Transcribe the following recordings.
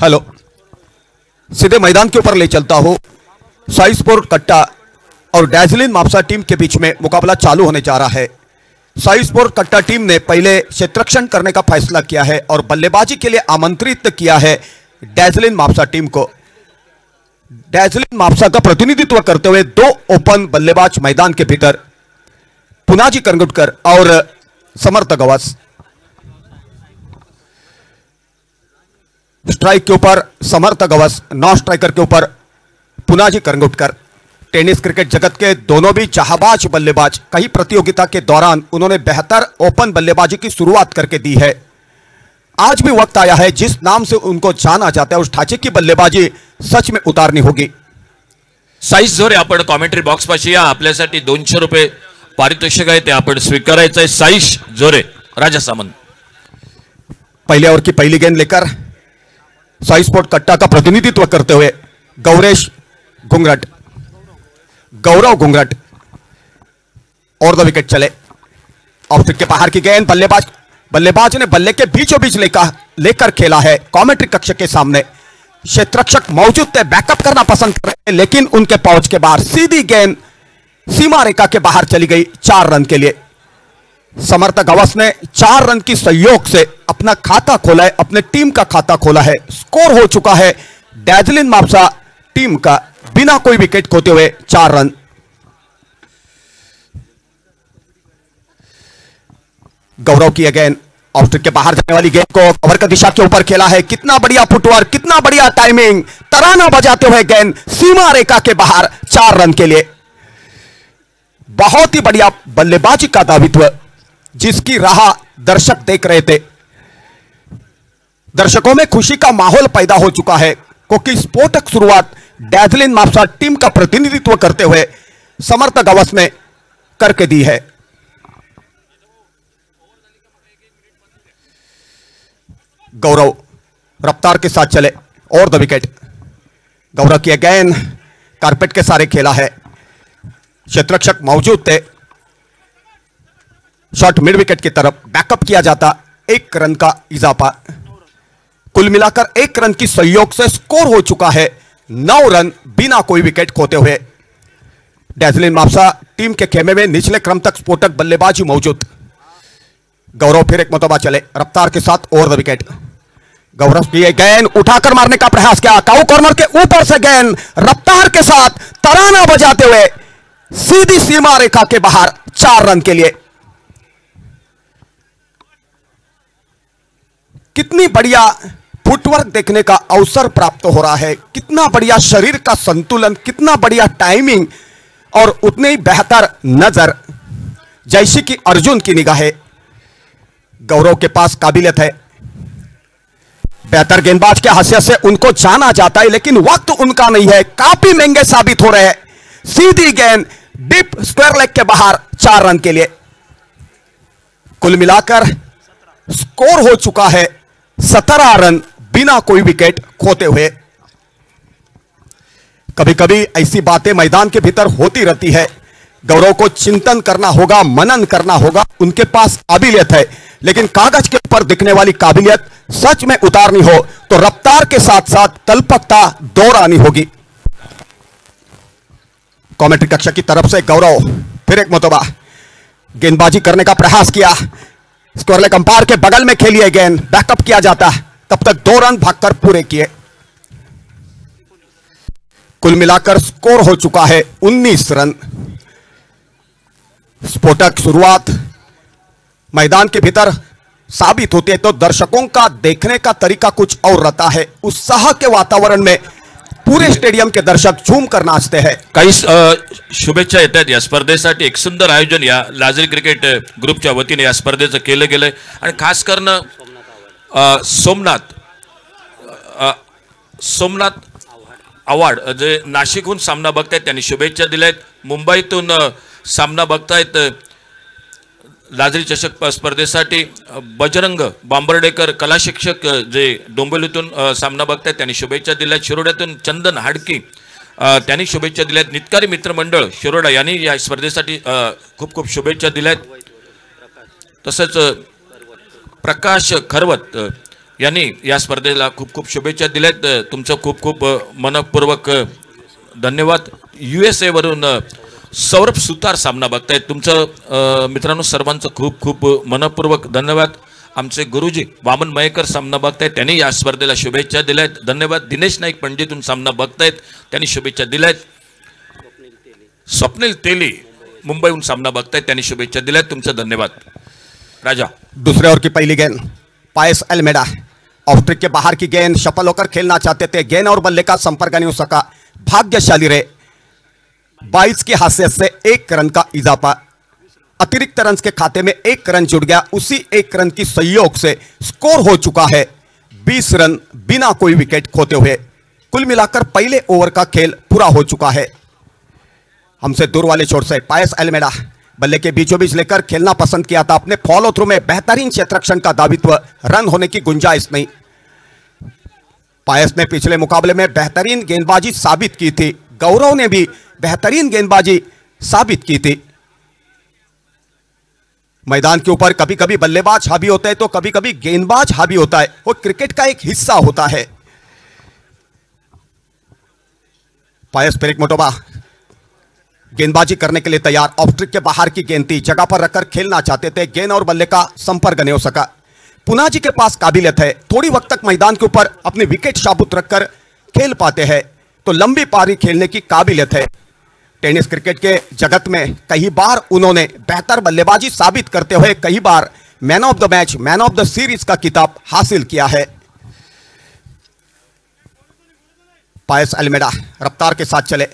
Hello, सीधे मैदान के ऊपर ले चलता हूं। साई स्पोर्ट कट्टा और डैजलिन मापसा टीम के बीच में मुकाबला चालू होने जा रहा है। साई स्पोर्ट कट्टा टीम ने पहले क्षेत्ररक्षण करने का फैसला किया है और बल्लेबाजी के लिए आमंत्रित किया है डैजलिन मापसा टीम को। डैजलिन मापसा का प्रतिनिधित्व करते हुए दो ओपन बल्लेबाज मैदान के भीतर, पुनाजी करंगुटकर और समर्थ गवस। स्ट्राइक के ऊपर समर्थ गवस, नॉन स्ट्राइकर के ऊपर पुनाजी करंगुटकर। टेनिस क्रिकेट जगत के दोनों भी चाहबाज बल्लेबाज। कई प्रतियोगिता के दौरान उन्होंने बेहतर ओपन बल्लेबाजी की शुरुआत करके दी है। आज भी वक्त आया है जिस नाम से उनको जाना जाता है उस ढांचे की बल्लेबाजी सच में उतारनी होगी। साईश जोरे, आपण कॉमेंट्री बॉक्स पाशी या। आपल्यासाठी 200 रुपये पारितोषिक आहे, ते आपण स्वीकारायचं आहे। साईश जोरे, राजा सामंत। पहले ओवर की पहली गेंद लेकर साई स्पोर्ट कट्टा का प्रतिनिधित्व करते हुए गौरव घुंगरट और द विकेट चले। ऑफ स्पिन के बाहर की गेंद बल्लेबाज ने बल्ले के बीचों बीच लेकर खेला है। कमेंट्री कक्ष के सामने क्षेत्ररक्षक मौजूद थे, बैकअप करना पसंद कर रहे, लेकिन उनके पहुंच के बाहर सीधी गेंद सीमा रेखा के बाहर चली गई 4 रन के लिए। समर्थ गवस ने 4 रन की सहयोग से अपना खाता खोला है, अपने टीम का खाता खोला है। स्कोर हो चुका है डैजलिन मापसा टीम का बिना कोई विकेट खोते हुए 4 रन। गौरव की गेंद ऑफ स्ट्राइक के बाहर जाने वाली गेंद को कवर का दिशा के ऊपर खेला है। कितना बढ़िया फुटवर्क, कितना बढ़िया टाइमिंग, तराना बजाते हुए गेंद सीमा रेखा के बाहर 4 रन के लिए। बहुत ही बढ़िया बल्लेबाजी का दावित्व जिसकी राह दर्शक देख रहे थे। दर्शकों में खुशी का माहौल पैदा हो चुका है क्योंकि स्फोटक शुरुआत डैजलिन मापसा टीम का प्रतिनिधित्व करते हुए समर्थ गवस ने करके दी है। गौरव रफ्तार के साथ चले और द विकेट। गौरव की गेंद कारपेट के सारे खेला है। क्षेत्ररक्षक मौजूद थे। शॉट मिड विकेट की तरफ बैकअप किया जाता। 1 रन का इजाफा। कुल मिलाकर 1 रन की सहयोग से स्कोर हो चुका है 9 रन बिना कोई विकेट खोते हुए। डैजलिन मापसा टीम के खेमे में निचले क्रम तक स्फोटक बल्लेबाजी मौजूद। गौरव फिर एक मरतबा चले रफ्तार के साथ और द विकेट। गौरव की गेंद उठाकर मारने का प्रयास किया। काऊ कॉर्नर के ऊपर से गेंद रफ्तार के साथ तराना बजाते हुए सीधी सीमा रेखा के बाहर 4 रन के लिए। कितनी बढ़िया फुटवर्क देखने का अवसर प्राप्त हो रहा है, कितना बढ़िया शरीर का संतुलन, कितना बढ़िया टाइमिंग और उतनी ही बेहतर नजर जैसी कि अर्जुन की निगाहें। गौरव के पास काबिलियत है, बेहतर गेंदबाज के हैसियत से उनको जाना जाता है, लेकिन वक्त उनका नहीं है, काफी महंगे साबित हो रहे हैं। सीधी गेंद डीप स्क्वायर लेग के बाहर 4 रन के लिए। कुल मिलाकर स्कोर हो चुका है 17 रन बिना कोई विकेट खोते हुए। कभी कभी ऐसी बातें मैदान के भीतर होती रहती है। गौरव को चिंतन करना होगा, मनन करना होगा। उनके पास काबिलियत है, लेकिन कागज के ऊपर दिखने वाली काबिलियत सच में उतारनी हो तो रफ्तार के साथ साथ कल्पकता दोहरानी होगी। कमेंट्री कक्ष की तरफ से गौरव फिर एक मरतबा गेंदबाजी करने का प्रयास किया। स्क्वायर लेग अंपायर के बगल में खेलिए गेंद, बैकअप किया जाता, तब तक 2 रन भागकर पूरे किए। कुल मिलाकर स्कोर हो चुका है 19 रन। स्फोटक शुरुआत मैदान के भीतर साबित होती है तो दर्शकों का देखने का तरीका कुछ और रहता है। उत्साह के वातावरण में पूरे स्टेडियम के दर्शक झूम कर नाचते हैं। काही शुभेच्छा येतात या स्पर्धेसाठी। एक सुंदर आयोजन या लाजरी क्रिकेट ग्रुपच्या वतीने या स्पर्धेचं केलं गेलंय आणि खास करून सोमनाथ अवॉर्ड जे नाशिकहून सामना बघतायत त्यांनी शुभेच्छा दिल्यात। मुंबईतून सामना बघतायत लाजरी चषक स्पर्धेसाठी बजरंग बांबर्डेकर कला शिक्षक जे डोंबिवलीतून सामना बघतायत त्यांनी शुभेच्छा दिल्यात। शिरोड्यातून चंदन हाडकी त्यांनी शुभेच्छा दिल्यात। नितकारी मित्रमंडळ शिरोडा यांनी या स्पर्धेसाठी खूप खूप शुभेच्छा दिल्यात। तसंच प्रकाश खरवत यांनी या स्पर्धेला खूप खूप शुभेच्छा दिल्यात. तुमचं खूप खूप मनपूर्वक धन्यवाद. USA वरून सौरभ सुतार सामना बघतायत. तुमचं मित्रांनो सर्वांचं खूप खूप मनपूर्वक धन्यवाद. आमचे गुरुजी वामन मयेकर सामना बघतायत, त्यांनी या स्पर्धेला शुभेच्छा दिल्यात. धन्यवाद. दिनेश नाईक पंडितून सामना बघतायत, त्यांनी शुभेच्छा दिल्यात. स्वप्नील तेली मुंबईहून सामना बघतायत, त्यांनी शुभेच्छा दिल्यात. तुमचं धन्यवाद. राजा दूसरे ओवर की पहली गेंद पायस अल्मेडा, ऑफ ट्रिक के बाहर की गेंद, शफल होकर खेलना चाहते थे, गेंद और बल्ले का संपर्क नहीं हो सका. भाग्यशाली रहे. 22 की हैसियत से 1 रन का इजाफा, अतिरिक्त रन के खाते में 1 रन जुड़ गया. उसी 1 रन की सहयोग से स्कोर हो चुका है 20 रन बिना कोई विकेट खोते हुए. कुल मिलाकर पहले ओवर का खेल पूरा हो चुका है. हमसे दूर वाले छोर से पायस अल्मेडा बल्ले के बीचों बीच लेकर खेलना पसंद किया था. अपने फॉलो थ्रू में बेहतरीन क्षेत्ररक्षण का दावित्व, रन होने की गुंजाइश नहीं. पायस ने पिछले मुकाबले में बेहतरीन गेंदबाजी साबित की थी. गौरव ने भी बेहतरीन गेंदबाजी साबित की थी. मैदान के ऊपर कभी कभी बल्लेबाज हावी होते हैं तो कभी कभी गेंदबाज हावी होता है. वो क्रिकेट का एक हिस्सा होता है. पायस पेरिक मोटोबा गेंदबाजी करने के लिए तैयार. ऑफ ट्रिक के बाहर की गेंद थी, जगह पर रखकर खेलना चाहते थे, गेंद और बल्ले का संपर्क नहीं हो सका. पुना जी के पास काबिलियत है, थोड़ी वक्त तक मैदान के ऊपर अपनी विकेट साबुत रखकर खेल पाते हैं तो लंबी पारी खेलने की काबिलियत है. टेनिस क्रिकेट के जगत में कई बार उन्होंने बेहतर बल्लेबाजी साबित करते हुए कई बार man of the match, man of the series का खिताब हासिल किया है. पायस अल्मेडा रफ्तार के साथ चले.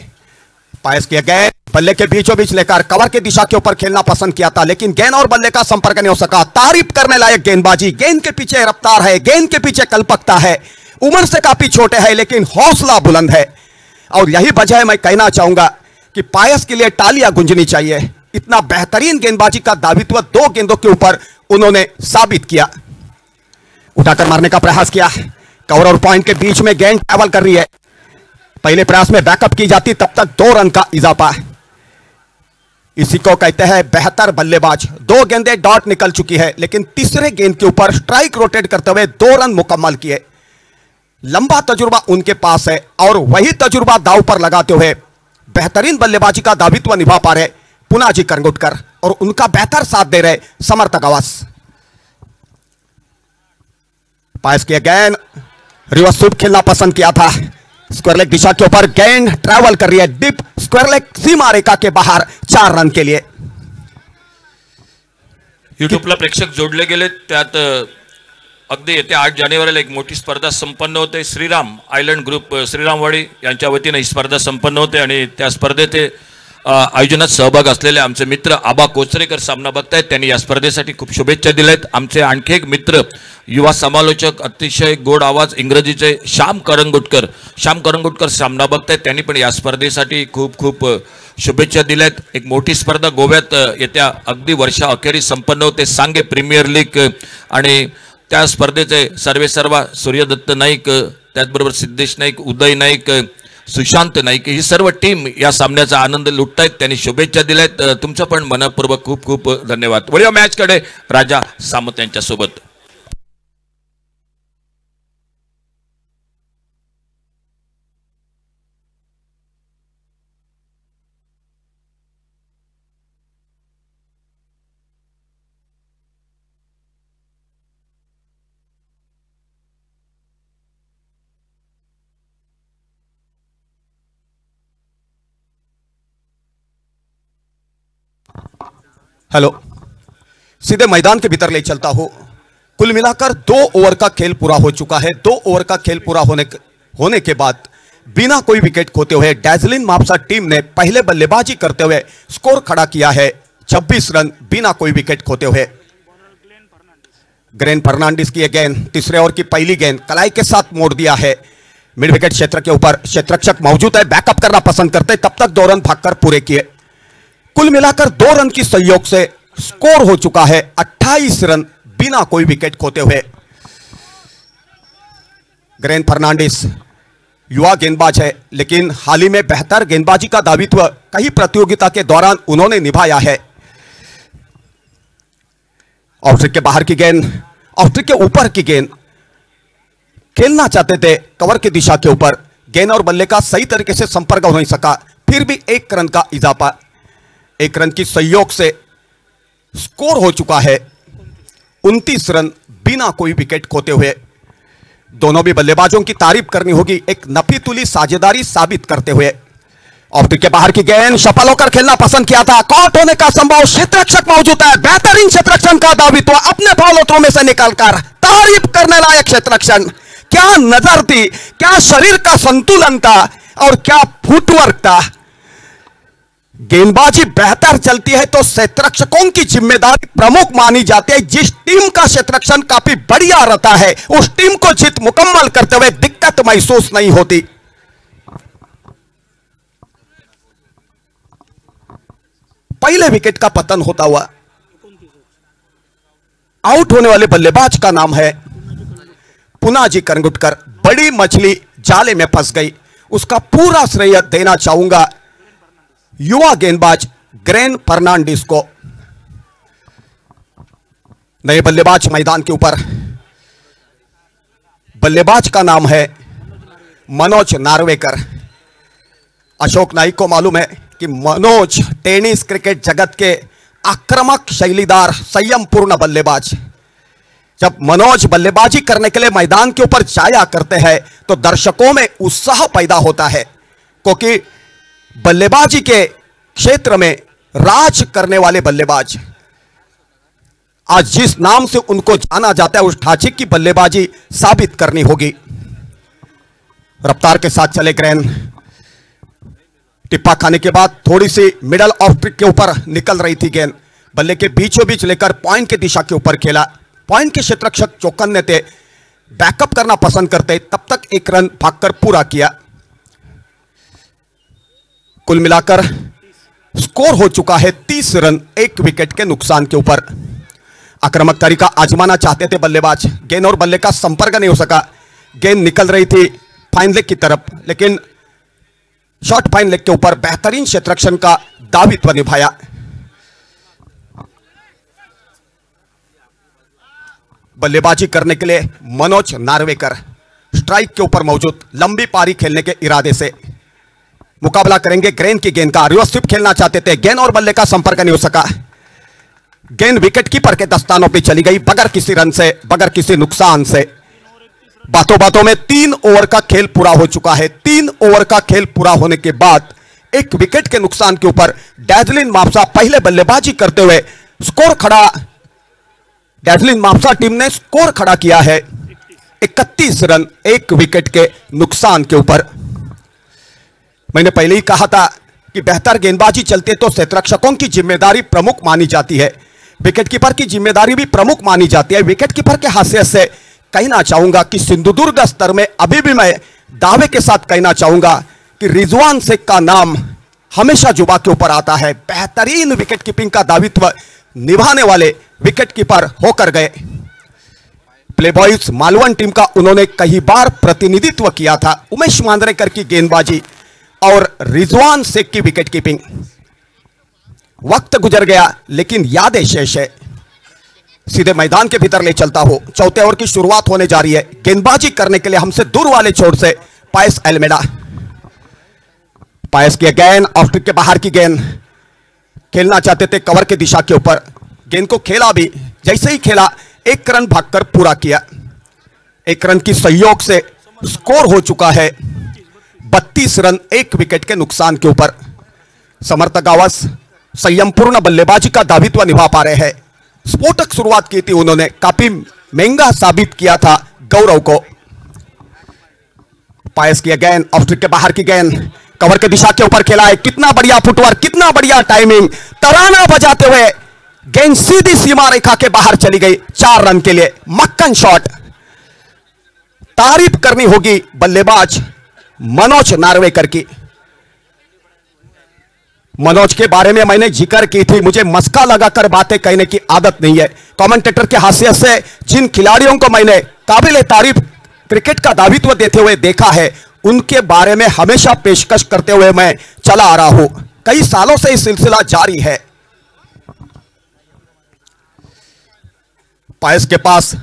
पायस की गेंद बल्ले के बीचों बीच लेकर कवर की दिशा के ऊपर खेलना पसंद किया था, लेकिन गेंद और बल्ले का संपर्क नहीं हो सका. तारीफ करने लायक गेंदबाजी. गेंद के पीछे रफ्तार है, गेंद के पीछे कल्पकता है. उम्र से काफी छोटे हैं लेकिन हौसला बुलंद है. और यही वजह है मैं कहना चाहूंगा कि पायस के लिए तालियां गूंजनी चाहिए. इतना बेहतरीन गेंदबाजी का दावित्व 2 गेंदों के ऊपर उन्होंने साबित किया. उठाकर मारने का प्रयास किया. कवर और पॉइंट के बीच में गेंद ट्रैवल कर रही है. पहले प्रयास में बैकअप की जाती, तब तक 2 रन का इजाफा. इसी को कहते हैं बेहतर बल्लेबाज. 2 गेंदें डॉट निकल चुकी है, लेकिन तीसरे गेंद के ऊपर स्ट्राइक रोटेट करते हुए 2 रन मुकम्मल किए. लंबा तजुर्बा उनके पास है और वही तजुर्बा दांव पर लगाते हुए बेहतरीन बल्लेबाजी का दावित्व निभा पा रहे पुना जी करंगुटकर और उनका बेहतर साथ दे रहे समर्थक आवास. पायस की गेंद रिवर्स स्वीप खेलना पसंद किया था. स्क्वायर लेग दिशा के ऊपर गेंद ट्रैवल कर रही है डीप स्क्वायर लेग सीमा रेखा के बाहर 4 रन के लिए. युट्यूबला प्रेक्षक जोडले गेले. त्यात अगदी येत्या 8 जानेवारीला एक मोठी स्पर्धा संपन्न होते. श्रीराम आयलंड ग्रुप श्रीरामवाडी यांच्या वतीने ही स्पर्धा संपन्न होते आणि त्या स्पर्धेत आयोजनात सहभाग असलेले आमचे मित्र आबा कोचरेकर सामना बघतायत. त्यांनी या स्पर्धेसाठी खूप शुभेच्छा दिल्यात. आमचे आणखी एक मित्र युवा समालोचक, अतिशय गोड आवाज इंग्रजीचे श्याम करंगुटकर सामना बघतायत. त्यांनी पण या स्पर्धेसाठी खूप खूप शुभेच्छा दिल्यात. एक मोठी स्पर्धा गोव्यात येत्या अगदी वर्षा अखेरी संपन्न होते. सांगे प्रीमियर लीग आणि त्या स्पर्धेचे सर्वेसर्वा सूर्यदत्त नाईक, त्याचबरोबर सिद्धेश नाईक, उदय नाईक, सुशांत नाईक ही सर्व टीम या सामन्याचा आनंद लुटतायत. त्यांनी शुभेच्छा दिल्यात. तुमचं पण मनपूर्वक खूप खूप धन्यवाद. वळूया मॅचकडे राजा सामंत यांच्या सोबत. हेलो, सीधे मैदान के भीतर ले चलता हूं. कुल मिलाकर 2 ओवर का खेल पूरा हो चुका है. 2 ओवर का खेल पूरा होने के बाद बिना कोई विकेट खोते हुए डैजलिन मापसा टीम ने पहले बल्लेबाजी करते हुए स्कोर खड़ा किया है 26 रन बिना कोई विकेट खोते हुए. ग्लेन फर्नांडिस की गेंद तीसरे ओवर की पहली गेंद कलाई के साथ मोड़ दिया है. मिड विकेट क्षेत्र के ऊपर क्षेत्ररक्षक मौजूद है, बैकअप करना पसंद करते, तब तक 2 रन भागकर पूरे किए. कुल मिलाकर 2 रन की सहयोग से स्कोर हो चुका है 28 रन बिना कोई विकेट खोते हुए. ग्लेन फर्नांडिस युवा गेंदबाज है, लेकिन हाल ही में बेहतर गेंदबाजी का दावित्व कई प्रतियोगिता के दौरान उन्होंने निभाया है. ऑफ ट्रिक के बाहर की गेंद, ऑफ ट्रिक के ऊपर की गेंद खेलना चाहते थे कवर की दिशा के ऊपर, गेंद और बल्ले का सही तरीके से संपर्क हो नहीं सका, फिर भी 1 रन का इजाफा, 1 रन की सहयोग से स्कोर हो चुका है 29 रन बिना कोई विकेट खोते हुए। दोनों भी बल्लेबाजों की तारीफ करनी होगी एक नफी तुली साझेदारी साबित करते हुए। ऑफ के बाहर की गेंद सफल होकर खेलना पसंद किया था, कॉट होने का संभव, क्षेत्ररक्षक मौजूद है, बेहतरीन क्षेत्ररक्षण का दावित्व अपने फॉलोथ्रो में से निकालकर तारीफ करने लायक क्षेत्ररक्षण। क्या नजर थी, क्या शरीर का संतुलन था और क्या फुटवर्क था। गेंदबाजी बेहतर चलती है तो क्षेत्ररक्षकों की जिम्मेदारी प्रमुख मानी जाती है। जिस टीम का क्षेत्ररक्षण काफी बढ़िया रहता है उस टीम को जीत मुकम्मल करते हुए दिक्कत महसूस नहीं होती। पहले विकेट का पतन होता हुआ आउट होने वाले बल्लेबाज का नाम है पुनाजी करंगुटकर। बड़ी मछली जाले में फंस गई, उसका पूरा श्रेय देना चाहूंगा युवा गेंदबाज ग्रेन फर्नांडिस को। नए बल्लेबाज मैदान के ऊपर, बल्लेबाज का नाम है मनोज नार्वेकर। अशोक नाइक को मालूम है कि मनोज टेनिस क्रिकेट जगत के आक्रामक शैलीदार संयम पूर्ण बल्लेबाज। जब मनोज बल्लेबाजी करने के लिए मैदान के ऊपर जाया करते हैं तो दर्शकों में उत्साह पैदा होता है, क्योंकि बल्लेबाजी के क्षेत्र में राज करने वाले बल्लेबाज आज जिस नाम से उनको जाना जाता है उस ढांचे की बल्लेबाजी साबित करनी होगी। रफ्तार के साथ चले ग्रेन, टिप्पा खाने के बाद थोड़ी सी मिडल ऑफ ट्रिक के ऊपर निकल रही थी गेंद, बल्ले के बीचों बीच लेकर पॉइंट की दिशा के ऊपर खेला। पॉइंट के क्षेत्ररक्षक चौकन्ने थे, बैकअप करना पसंद करते, तब तक 1 रन भागकर पूरा किया। कुल मिलाकर स्कोर हो चुका है 30 रन 1 विकेट के नुकसान के ऊपर। आक्रामक तरीका आजमाना चाहते थे बल्लेबाज, गेंद और बल्ले का संपर्क नहीं हो सका, गेंद निकल रही थी फाइन लेग की तरफ, लेकिन शॉर्ट फाइन लेग के ऊपर बेहतरीन क्षेत्ररक्षण का दावित्व निभाया। बल्लेबाजी करने के लिए मनोज नार्वेकर स्ट्राइक के ऊपर मौजूद, लंबी पारी खेलने के इरादे से मुकाबला करेंगे ग्रेन की गेंद का। रिवर्स स्वीप खेलना चाहते थे, गेंद और बल्ले का संपर्क नहीं हो सका, गेंद विकेट कीपर के दस्तानों पे चली गई बगैर किसी रन से, बगैर किसी नुकसान से। बातों बातों में 3 ओवर का खेल पूरा हो चुका है। 3 ओवर का खेल पूरा होने के बाद 1 विकेट के नुकसान के ऊपर डैजलिन मापसा पहले बल्लेबाजी करते हुए स्कोर खड़ा, डैजलिन मापसा टीम ने स्कोर खड़ा किया है 31 रन 1 विकेट के नुकसान के ऊपर। मैंने पहले ही कहा था कि बेहतर गेंदबाजी चलती है तो क्षेत्ररक्षकों की जिम्मेदारी प्रमुख मानी जाती है, विकेटकीपर की जिम्मेदारी भी प्रमुख मानी जाती है। विकेटकीपर के हैसियत से कहना चाहूंगा कि सिंधुदुर्ग स्तर में अभी भी मैं दावे के साथ कहना चाहूंगा कि रिजवान शेख का नाम हमेशा जुबा के ऊपर आता है। बेहतरीन विकेट कीपिंग का दावित्व निभाने वाले विकेटकीपर होकर गए। प्लेबॉयज मालवन टीम का उन्होंने कई बार प्रतिनिधित्व किया था। उमेश मांजरेकर की गेंदबाजी और रिजवान शेख की विकेट कीपिंग। वक्त गुजर गया लेकिन यादें शेष है। सीधे मैदान के भीतर ले चलता हो, चौथे ओवर की शुरुआत होने जा रही है। गेंदबाजी करने के लिए हमसे दूर वाले छोर से पायस एल्मेडा, पायस की गेंद ऑफ स्ट्रिक के बाहर की गेंद, खेलना चाहते थे कवर की दिशा के ऊपर, गेंद को खेला भी, जैसे ही खेला 1 रन भागकर पूरा किया। 1 रन की सहयोग से स्कोर हो चुका है 32 रन 1 विकेट के नुकसान के ऊपर। समर्थ गावस संयमपूर्ण बल्लेबाजी का दावित्व निभा पा रहे हैं। स्फोटक शुरुआत की थी उन्होंने, काफी महंगा साबित किया था गौरव को। पायस की गेंद ऑफ स्ट्रिक के बाहर की गेंद, कवर के दिशा के ऊपर खेला है। कितना बढ़िया फुटवर्क, कितना बढ़िया टाइमिंग, तराना बजाते हुए गेंद सीधी सीमा रेखा के बाहर चली गई 4 रन के लिए। मक्खन शॉट। तारीफ करनी होगी बल्लेबाज मनोज नार्वेकर की। मनोज के बारे में मैंने जिक्र की थी, मुझे मस्का लगाकर बातें कहने की आदत नहीं है। कमेंटेटर के हैसियत से जिन खिलाड़ियों को मैंने काबिल तारीफ क्रिकेट का दावित्व देते हुए देखा है उनके बारे में हमेशा पेशकश करते हुए मैं चला आ रहा हूं। कई सालों से यह सिलसिला जारी है। पायस के पास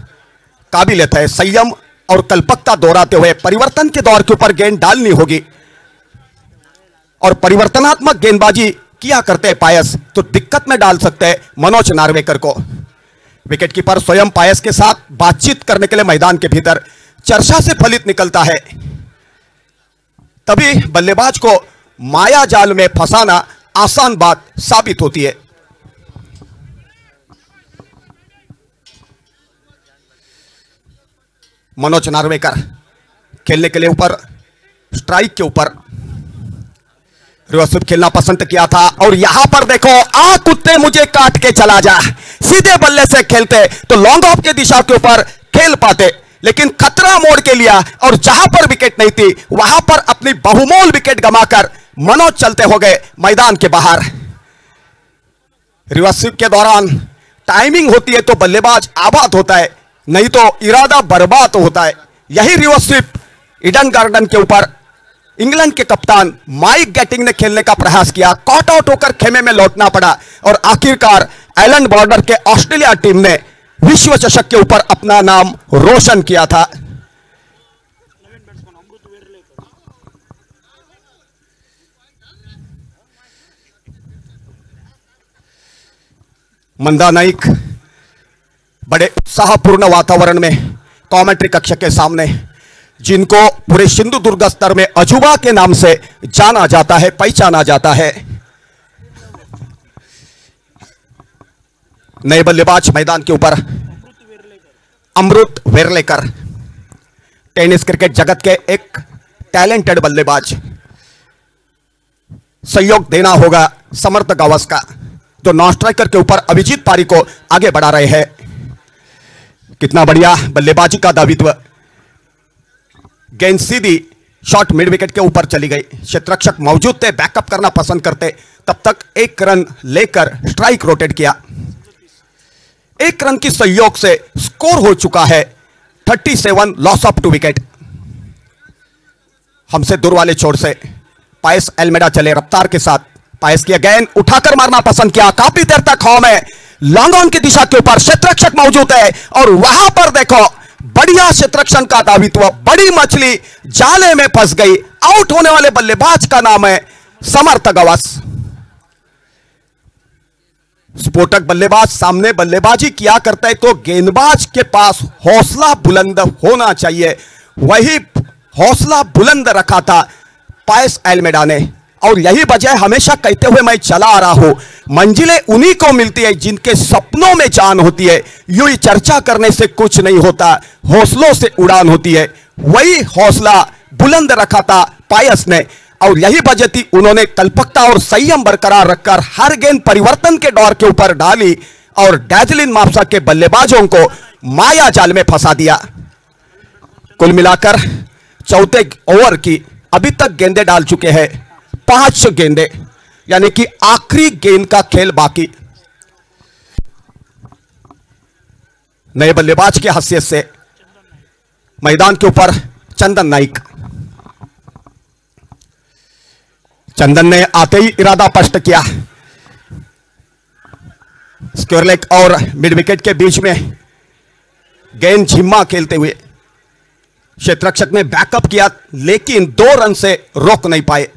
काबिलियत है, संयम और कल्पकता दोहराते हुए परिवर्तन के दौर के ऊपर गेंद डालनी होगी और परिवर्तनात्मक गेंदबाजी किया करते हैं पायस तो दिक्कत में डाल सकते हैं मनोज नार्वेकर को। विकेटकीपर स्वयं पायस के साथ बातचीत करने के लिए मैदान के भीतर चर्चा से फलित निकलता है, तभी बल्लेबाज को माया जाल में फंसाना आसान बात साबित होती है। मनोज नार्वेकर खेलने के लिए ऊपर स्ट्राइक के ऊपर रिवर्स स्वीप खेलना पसंद किया था और यहां पर देखो आ कुत्ते मुझे काट के चला जा, सीधे बल्ले से खेलते तो लॉन्ग ऑफ के दिशा के ऊपर खेल पाते, लेकिन खतरा मोड़ के लिया और जहां पर विकेट नहीं थी वहां पर अपनी बहुमोल विकेट गंवाकर मनोज चलते हो गए मैदान के बाहर। रिवर्स स्वीप के दौरान टाइमिंग होती है तो बल्लेबाज आबाद होता है, नहीं तो इरादा बर्बाद होता है। यही रिवर्स स्वीप ईडन गार्डन के ऊपर इंग्लैंड के कप्तान माइक गैटिंग ने खेलने का प्रयास किया, कॉट आउट होकर खेमे में लौटना पड़ा और आखिरकार आइलैंड बॉर्डर के ऑस्ट्रेलिया टीम ने विश्व चषक के ऊपर अपना नाम रोशन किया था। मंदा नाइक बड़े उत्साहपूर्ण वातावरण में कमेंट्री कक्ष के सामने, जिनको पूरे सिंधुदुर्ग स्तर में अजूबा के नाम से जाना जाता है, पहचाना जाता है। नए बल्लेबाज मैदान के ऊपर अमृत वेरलेकर, टेनिस क्रिकेट जगत के एक टैलेंटेड बल्लेबाज। सहयोग देना होगा समर्थ गावस्कर जो नॉन स्ट्राइकर के ऊपर अभिजीत पारी को आगे बढ़ा रहे हैं। कितना बढ़िया बल्लेबाजी का दावित्व, गेंद सीधी शॉट मिड विकेट के ऊपर चली गई, क्षेत्ररक्षक मौजूद थे, बैकअप करना पसंद करते, तब तक एक रन लेकर स्ट्राइक रोटेट किया। एक रन की सहयोग से स्कोर हो चुका है 37, लॉस ऑफ 2 विकेट। हमसे दूर वाले छोर से पायस एल्मेडा चले रफ्तार के साथ, पायस की गेंद उठाकर मारना पसंद किया, काफी देर तक हवा में लॉन्ग ऑन की दिशा के ऊपर क्षेत्ररक्षक मौजूद है और वहां पर देखो बढ़िया क्षेत्ररक्षण का दावित्व, बड़ी मछली जाले में फंस गई। आउट होने वाले बल्लेबाज का नाम है समर्थ गावस्कर। स्फोटक बल्लेबाज सामने बल्लेबाजी किया करता है तो गेंदबाज के पास हौसला बुलंद होना चाहिए, वही हौसला बुलंद रखा था पायस एल्मेडा ने और यही वजह हमेशा कहते हुए मैं चला आ रहा हूं, मंजिलें उन्हीं को मिलती है जिनके सपनों में जान होती है। यूं ही चर्चा करने से कुछ नहीं होता, हौसलों से उड़ान होती है। वही हौसला बुलंद रखा था पायस ने और यही वजह थी उन्होंने कल्पकता और संयम बरकरार रखकर हर गेंद परिवर्तन के दौर के ऊपर डाली और डैजलिन माप्सा के बल्लेबाजों को माया जाल में फंसा दिया। कुल मिलाकर चौथे ओवर की अभी तक गेंदें डाल चुके हैं 5 गेंदें, यानी कि आखिरी गेंद का खेल बाकी। नए बल्लेबाज की हैसियत से मैदान के ऊपर चंदन नाइक, चंदन ने आते ही इरादा स्पष्ट किया, स्क्वायर लेग और मिड विकेट के बीच में गेंद झिम्मा खेलते हुए क्षेत्ररक्षक ने बैकअप किया लेकिन 2 रन से रोक नहीं पाए।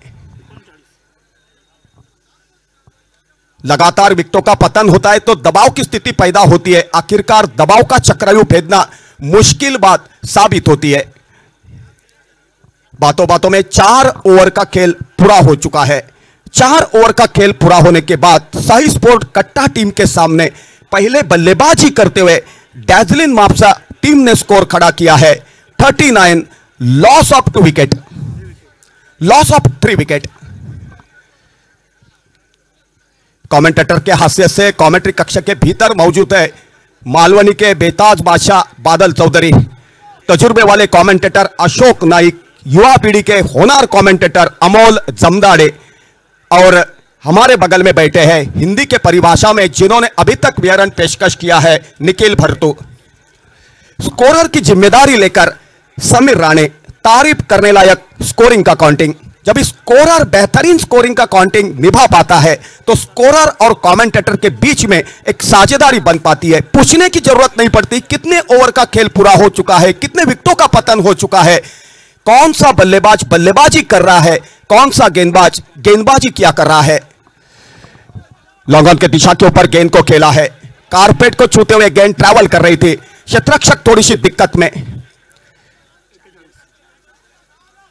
लगातार विकेटों का पतन होता है तो दबाव की स्थिति पैदा होती है, आखिरकार दबाव का चक्रव्यूह भेदना मुश्किल बात साबित होती है। बातों बातों में 4 ओवर का खेल पूरा हो चुका है। 4 ओवर का खेल पूरा होने के बाद शाही स्पोर्ट कट्टा टीम के सामने पहले बल्लेबाजी करते हुए डैजलिन माप्सा टीम ने स्कोर खड़ा किया है 39, loss of 2 wicket, loss of 3 wicket. Commentator के हैसियत से कमेंट्री कक्ष के भीतर मौजूद है मालवनी के बेताज बादशाह बादल चौधरी, तजुर्बे वाले कमेंटेटर अशोक नाइक, युवा पीढ़ी के होनहार कमेंटेटर अमोल जमदाड़े और हमारे बगल में बैठे हैं हिंदी के परिभाषा में जिन्होंने अभी तक विवरण पेशकश किया है निखिल भरतू। स्कोरर की जिम्मेदारी लेकर समीर राणे, तारीफ करने लायक स्कोरिंग का काउंटिंग। जब स्कोरर बेहतरीन स्कोरिंग का काउंटिंग निभा पाता है तो स्कोरर और कमेंटेटर के बीच में एक साझेदारी बन पाती है। पूछने की जरूरत नहीं पड़ती कितने ओवर का खेल पूरा हो चुका है, कितने विकेटों का पतन हो चुका है, कौन सा बल्लेबाज बल्लेबाजी कर रहा है, कौन सा गेंदबाज गेंदबाजी क्या कर रहा है। लॉन्ग ऑन के दिशा के ऊपर गेंद को खेला है, कारपेट को छूते हुए गेंद ट्रैवल कर रही थी, क्षेत्ररक्षक थोड़ी सी दिक्कत में।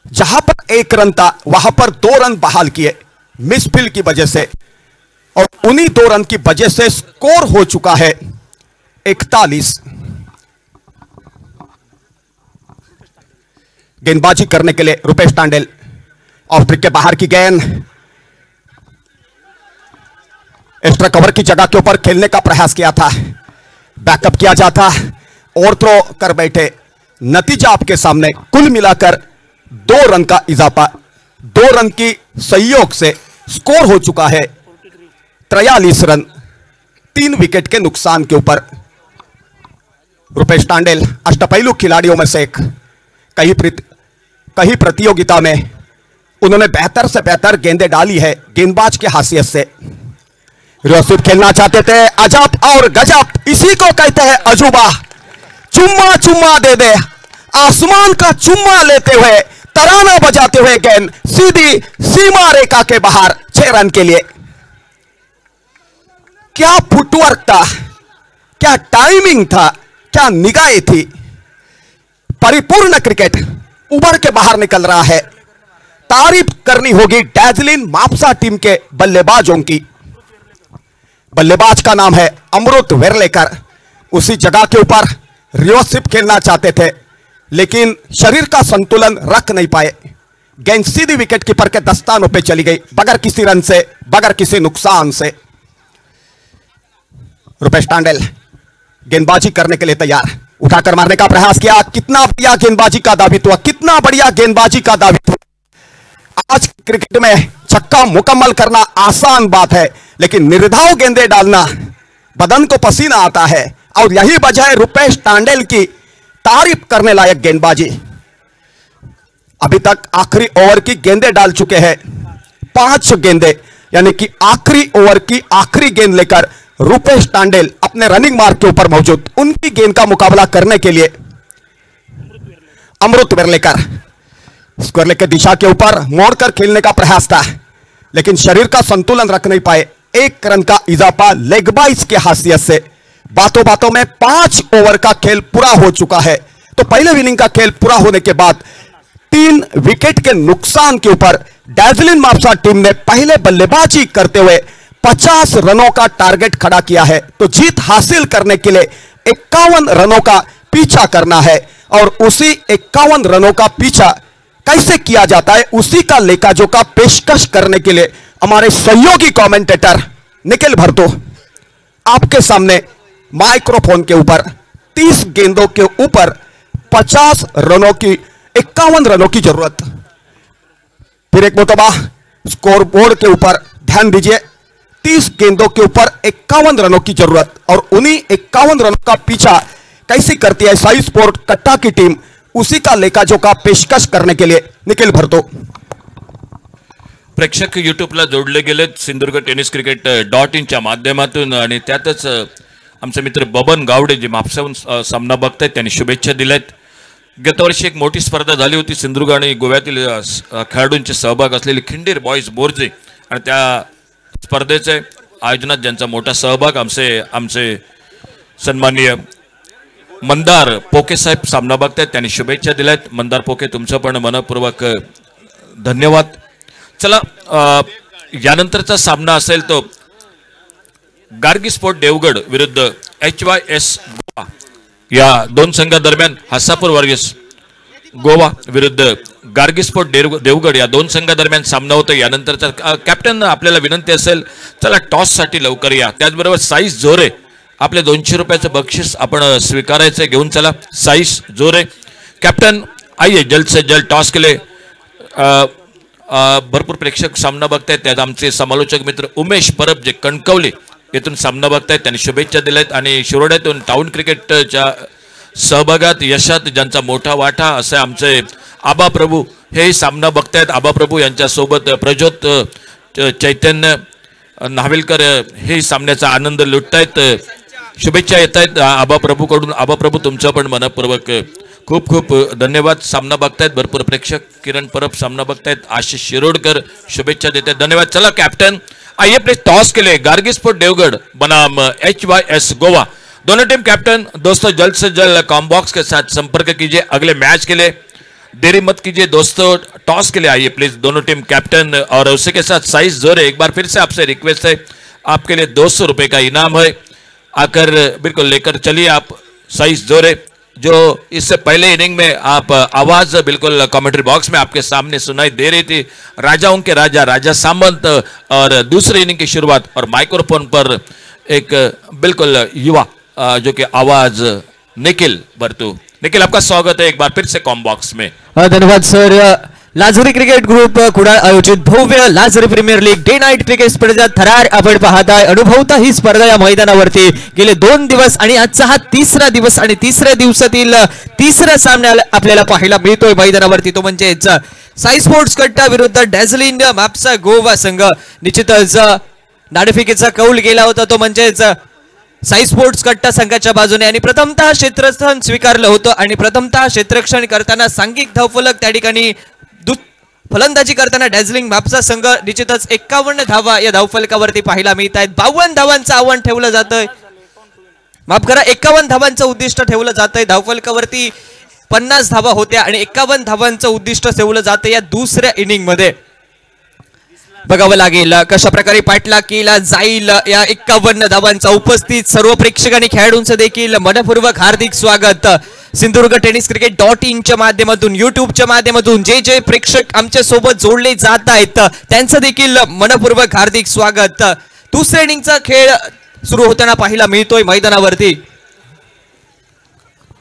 जहां पर 1 रन था वहां पर 2 रन बहाल किए मिसफील्ड की वजह से, और उन्हीं 2 रन की वजह से स्कोर हो चुका है 41। गेंदबाजी करने के लिए रुपेश टांडेल, ऑफ ब्रेक के बाहर की गेंद एक्स्ट्रा कवर की जगह के ऊपर खेलने का प्रयास किया था, बैकअप किया जाता और थ्रो कर बैठे। नतीजा आपके सामने, कुल मिलाकर 2 रन का इजाफा, 2 रन की सहयोग से स्कोर हो चुका है 43 रन 3 विकेट के नुकसान के ऊपर। रुपेश टांडेल अष्टपैलू खिलाड़ियों में से एक, कई प्रतियोगिता में उन्होंने बेहतर से बेहतर गेंदें डाली है गेंदबाज के हासियत से। रिवर्सिव खेलना चाहते थे, अजब और गजब, इसी को कहते हैं अजूबा। चुम्मा चुम्मा दे दे, आसमान का चुम्मा लेते हुए, तराना बजाते हुए गेंद सीधी सीमा रेखा के बाहर 6 रन के लिए। क्या फुटवर्क था, क्या टाइमिंग था, क्या निगाहें थी। परिपूर्ण क्रिकेट उभर के बाहर निकल रहा है। तारीफ करनी होगी डैजलिन मापसा टीम के बल्लेबाजों की। बल्लेबाज का नाम है अमृत वेरलेकर। उसी जगह के ऊपर रिवर्सिव खेलना चाहते थे लेकिन शरीर का संतुलन रख नहीं पाए। गेंद सीधी विकेट कीपर के दस्तानों पे चली गई, बगैर किसी रन से, बगैर किसी नुकसान से। रुपेश टांडेल गेंदबाजी करने के लिए तैयार, उठाकर मारने का प्रयास किया। कितना बढ़िया गेंदबाजी का दावित हुआ, कितना बढ़िया गेंदबाजी का दावित हुआ। आज क्रिकेट में छक्का मुकम्मल करना आसान बात है लेकिन निर्धाव गेंदें डालना, बदन को पसीना आता है, और यही वजह है रुपेश टांडेल की तारीफ करने लायक गेंदबाजी। अभी तक आखिरी ओवर की गेंदें डाल चुके हैं 5 गेंदें, यानी कि आखिरी ओवर की आखिरी गेंद लेकर रुपेश टांडेल अपने रनिंग मार्क के ऊपर मौजूद। उनकी गेंद का मुकाबला करने के लिए अमृत वेरलेकर स्क्वायर लेग के दिशा के ऊपर मोड़कर खेलने का प्रयास था लेकिन शरीर का संतुलन रख नहीं पाए। 1 रन का इजाफा लेग बाइस के हासियत से। बातों बातों में 5 ओवर का खेल पूरा हो चुका है। तो पहले इनिंग का खेल पूरा होने के बाद 3 विकेट के नुकसान के ऊपर डैजलिन मापसा टीम ने पहले बल्लेबाजी करते हुए 50 रनों का टारगेट खड़ा किया है। तो जीत हासिल करने के लिए 51 रनों का पीछा करना है, और उसी 51 रनों का पीछा कैसे किया जाता है उसी का लेखाजोखा पेशकश करने के लिए हमारे सहयोगी कमेंटेटर निखिल भरतो आपके सामने माइक्रोफोन के ऊपर 30 गेंदों के ऊपर 50 रनों की 51 रनों की जरूरत। फिर एक मरतबा स्कोर बोर्ड के ऊपर ध्यान दीजिए, 30 गेंदों के ऊपर 51 रनों की जरूरत, और उन्हीं 51 रनों का पीछा कैसी करती है साई स्पोर्ट कट्टा की टीम, उसी का लेखाजोखा पेशकश करने के लिए निखिल भरतो। प्रेक्षक युट्यूबला जोडले गेलेत सिंधुदुर्ग टेनिस क्रिकेट .in च्या माध्यमातून, आणि त्यातच आमचे मित्र बबन गावडे जे मापसाहून सामना बघतायत त्यांनी शुभेच्छा दिल्यात। गतवर्षी एक मोठी स्पर्धा झाली होती सिंधुदुर्ग आणि गोव्यातील खेळाडूंचे सहभाग असलेली खिंडीर बॉयज बोर्जे, आणि त्या स्पर्धेचे आयोजनात ज्यांचा मोठा सहभाग आमचे सन्माननीय मंदार पोके साहेब सामना बघतायत त्यांनी शुभेच्छा दिल्यात। मंदार पोके तुमचं पण मनपूर्वक धन्यवाद। चला यानंतरचा सामना असेल तो गार्गी स्पोर्ट देवगड विरुद्ध HYS गोवा, या 2 संघादरम्यान हसापूर वॉरियर्स गोवा विरुद्ध गार्गी स्पोर्ट देवगड या 2 संघादरम्यान सामना होतो। यानंतरचा कॅप्टन आपल्याला विनंती असेल, चला टॉस साठी लवकर या। त्याचबरोबर साईस जोरे आपले 200 रुपयाचं बक्षीस आपण स्वीकारायचं घेऊन चला। साईस जोरे कॅप्टन आइए जल्द से जल्द टॉस के लिए। भरपूर प्रेक्षक सामना बघतायत, त्यात आमचे समालोचक मित्र उमेश परब जे कणकवली येथून सामना बघतायत त्यांनी शुभेच्छा दिल्यात, आणि शिरोड्यातून टाउन क्रिकेटच्या सहभागात यशात ज्यांचा मोठा वाटा असे आमचे आबा प्रभू हे सामना बघतायत आबाप्रभू यांच्यासोबत प्रज्योत चैतन्य नाविलकर हे सामन्याचा आनंद लुटतायत. शुभेच्छा येत आहेत आबाप्रभूकडून. आबाप्रभू तुमचं पण मनपूर्वक खूप खूप धन्यवाद. सामना बघतायत भरपूर प्रेक्षक. किरण परब सामना बघतायत. आशिष शिरोडकर शुभेच्छा देत आहेत. धन्यवाद. चला कैप्टन आइए प्लीज टॉस के लिए गार्गी स्पोर्ट देवगढ़ बनाम HYS गोवा. दोनों टीम कैप्टन दोस्तों जल्द से जल्द कॉम बॉक्स के साथ संपर्क कीजिए. अगले मैच के लिए देरी मत कीजिए दोस्तों. टॉस के लिए आइए प्लीज दोनों टीम कैप्टन. और उसी के साथ साइज जोरे एक बार फिर से आपसे रिक्वेस्ट है, आपके लिए 200 रुपए का इनाम है. आकर बिल्कुल लेकर चलिए आप साइज जोरे. जो इससे पहले इनिंग में आप आवाज बिल्कुल कमेंट्री बॉक्स में आपके सामने सुनाई दे रही थी, राजाओं के राजा राजा सामंत. और दूसरी इनिंग की शुरुआत और माइक्रोफोन पर एक बिल्कुल युवा जो कि आवाज निखिल बर्तू. निखिल आपका स्वागत है एक बार फिर से कॉम बॉक्स में. धन्यवाद sir. Lajri cricket group Kudal आयोजित भव्य Lajri premier league day night cricket स्पर्धा थरार आपण पाहताय. अनुभवता ही स्पर्धा या मैदानावरती गेले 2 दिवस आणि आजचा हा 3रा दिवस आणि 3ऱ्या दिवसातील 3रा सामना आपल्याला पाहायला मिळतोय मैदानावरती. तो म्हणजेच साई स्पोर्ट्स कट्टा विरुद्ध डॅझलिंग मॅप्सचा गोवा संघ. निश्चितच नाणेफेकीचा कौल गेला होता तो म्हणजेच साई स्पोर्ट्स कट्टा संघाच्या बाजूने आणि प्रथमतः क्षेत्ररक्षण स्वीकारलं होतं आणि प्रथमतः क्षेत्ररक्षण करताना सांघिक धावफलक त्या ठिकाणी फलंदाजी करताना डॅझलिंग मॅपचा संघ निश्चितच 51 धावा या धावफलकावरती पाहायला मिळत आहेत. 52 धावांचं आव्हान ठेवलं जातंय. माफ करा 51 धावांचं उद्दिष्ट ठेवलं जातंय. धावफलकावरती 50 धावा होत्या आणि 51 धावांचं उद्दिष्ट ठेवलं जातं या दुसऱ्या इनिंग मध्ये. बघावं लागेल कशा प्रकारे पाठलाग केला जाईल या 51 धावांचा. उपस्थित सर्व प्रेक्षकांनी खेळाडूंचं देखील मनपूर्वक हार्दिक स्वागत. सिंधुदुर्ग टेनिस क्रिकेट .in च्या माध्यमातून युट्यूबच्या माध्यमातून जे जे प्रेक्षक आमच्या सोबत जोडले जात आहेत त्यांचं देखील मनपूर्वक हार्दिक स्वागत. दुसऱ्या इनिंगचा खेळ सुरू होताना पाहायला मिळतोय मैदानावरती.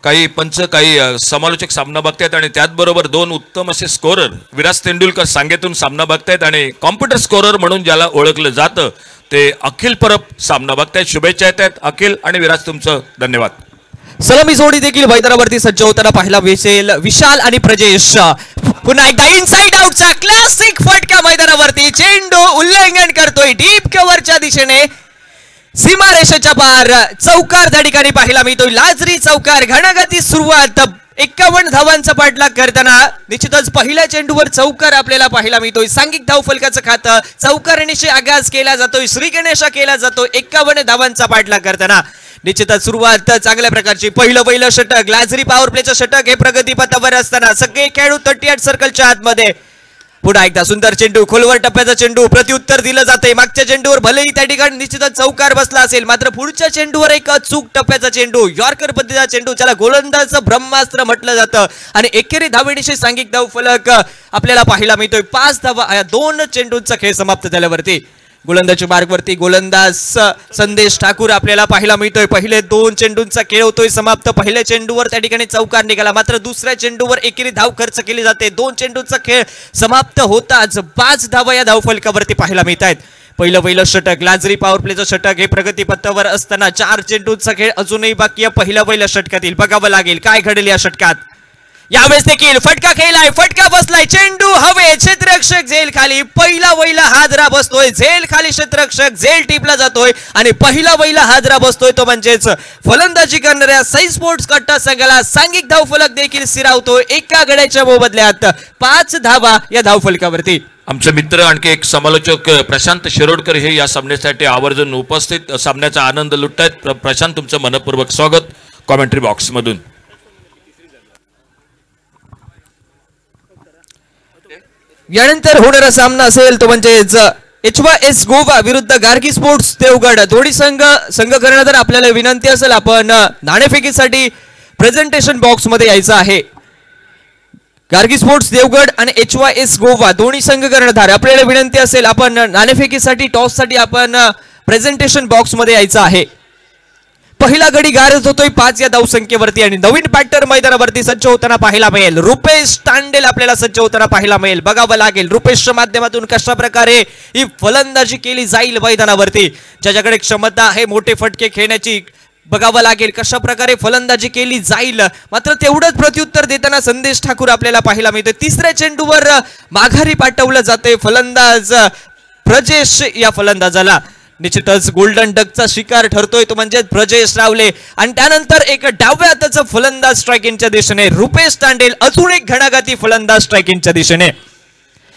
काही पंच काही समालोचक सामना बघतायत आणि त्याचबरोबर 2 उत्तम असे स्कोरर विराज तेंडुलकर सांगेतून सामना बघतायत आणि कॉम्प्युटर स्कोरर म्हणून ज्याला ओळखलं जातं ते अखिल परब सामना बघतायत. शुभेच्छा येत आहेत अखिल आणि विराज तुमचं धन्यवाद. सलामी जोडी देखील मैदानावरती सज्ज होताना पाहायला मिळेल. विशाल आणि प्रजेश. पुन्हा एकदा इनसाइड आउटचा क्लासिक फटका मैदानावरती. चेंडू उल्लंघन करतोय डीप कव्हरच्या दिशेने सीमारेषेच्या पार. चौकार त्या ठिकाणी पाहायला मिळतोय. लाजरी चौकार. घणाघाती सुरुवात. 51 धावांचा पाठलाग करताना निश्चितच पहिल्या चेंडूवर चौकार आपल्याला पाहायला मिळतोय. सांघिक धाव फलकाचं खातं चौकारणीशी आगाज केला जातोय. श्रीगणेशा केला जातोय 51 धावांचा पाठलाग करताना. निश्चितच सुरुवात चांगल्या प्रकारची. पहिलं षटक लाजरी पॉवर प्लेचं षटक हे प्रगतीपथावर असताना सगळे खेळाडू 38 सर्कलच्या आतमध्ये. पुन्हा एकदा सुंदर चेंडू खोलवर टप्प्याचा चेंडू. प्रत्युत्तर दिलं जाते. मागच्या चेंडूवर भलेही त्या ठिकाणी निश्चितच चौकार बसला असेल मात्र पुढच्या चेंडूवर एक अचूक टप्प्याचा चेंडू. यॉर्कर पद्धतीचा चेंडू ज्याला गोलंदाजाचं ब्रह्मास्त्र म्हटलं जातं आणि एकेरी धावेनिशी सांघिक धाव फलक आपल्याला पाहायला मिळतोय. 5 धावा या 2 चेंडूंचा खेळ समाप्त झाल्यावरती. गोलंदाजी मार्गवरती गोलंदाज संदेश ठाकूर आपल्याला पाहायला मिळतोय. पहिले 2 चेंडूंचा खेळ होतोय समाप्त. पहिल्या चेंडूवर त्या ठिकाणी चौकार निघाला मात्र दुसऱ्या चेंडूवर एकेरी धाव खर्च केली जाते. 2 चेंडूंचा खेळ समाप्त होताच 5 धावा या धावफलकावरती पाहायला मिळत आहेत. पहिलं षटक लाजरी पॉवर प्लेचं षटक हे प्रगतीपथावर असताना 4 चेंडूंचा खेळ अजूनही बाकी आहे. पहिल्या षटकातील बघावं लागेल काय घडेल या षटकात. यावेळेस देखील फटका खेळलाय. फटका बसलाय. चेंडू हवे. क्षेत्ररक्षक झेल खाली. पहिला हादरा बसतोय. झेल खाली क्षेत्ररक्षक. झेल टिपला जातोय आणि पहिला हादरा बसतोय तो म्हणजेच फलंदाजी करणाऱ्या साई स्पोर्ट्स कट्टा संघाला सांघिक धावफलक देखील सिरावतोय. एका गड्याच्या मोबदल्यात 5 धावा या धावफलकावरती. आमचे मित्र आणखी एक समालोचक प्रशांत शिरोडकर हे या सामन्यासाठी आवर्जून उपस्थित सामन्याचा आनंद लुटतायत. प्रशांत तुमचं मनपूर्वक स्वागत कॉमेंट्री बॉक्स मधून. यानंतर होणारा सामना असेल तो म्हणजेच HYS गोवा विरुद्ध गार्गी स्पोर्ट्स देवगड. दोन्ही संघ करणार आपल्याला विनंती असेल आपण नाणेफेकीसाठी प्रेझेंटेशन बॉक्स मध्ये यायचं आहे. गार्गी स्पोर्ट्स देवगड आणि HYS गोवा दोन्ही संघ करणार आपल्याला विनंती असेल आपण नाणेफेकीसाठी टॉस साठी आपण प्रेझेंटेशन बॉक्स मध्ये यायचं आहे. पहिला गडी गारत होतोय 5 या धावसंख्येवरती आणि नवीन बॅटर मैदानावरती सज्ज होताना पाहायला मिळेल. रुपेश तांडेल आपल्याला सज्ज होताना पाहायला मिळेल. बघावं लागेल रुपेशच्या माध्यमातून कशा प्रकारे ही फलंदाजी केली जाईल मैदानावरती. ज्याच्याकडे क्षमता आहे मोठे फटके खेळण्याची बघावं लागेल कशा प्रकारे फलंदाजी केली जाईल. मात्र तेवढंच प्रत्युत्तर देताना संदेश ठाकूर आपल्याला पाहायला मिळतोय. तिसऱ्या चेंडूवर माघारी पाठवलं जाते फलंदाज प्रजेश. या फलंदाजाला निश्चितच गोल्डन डकचा शिकार ठरतोय तो म्हणजे ब्रजेश रावले. आणि त्यानंतर एक डाव्या हाताचा फलंदाज स्ट्रायकिंगच्या दिशेने रुपेश तांडेल. अजून एक घणाघाती फलंदाज स्ट्रायकिंगच्या दिशेने.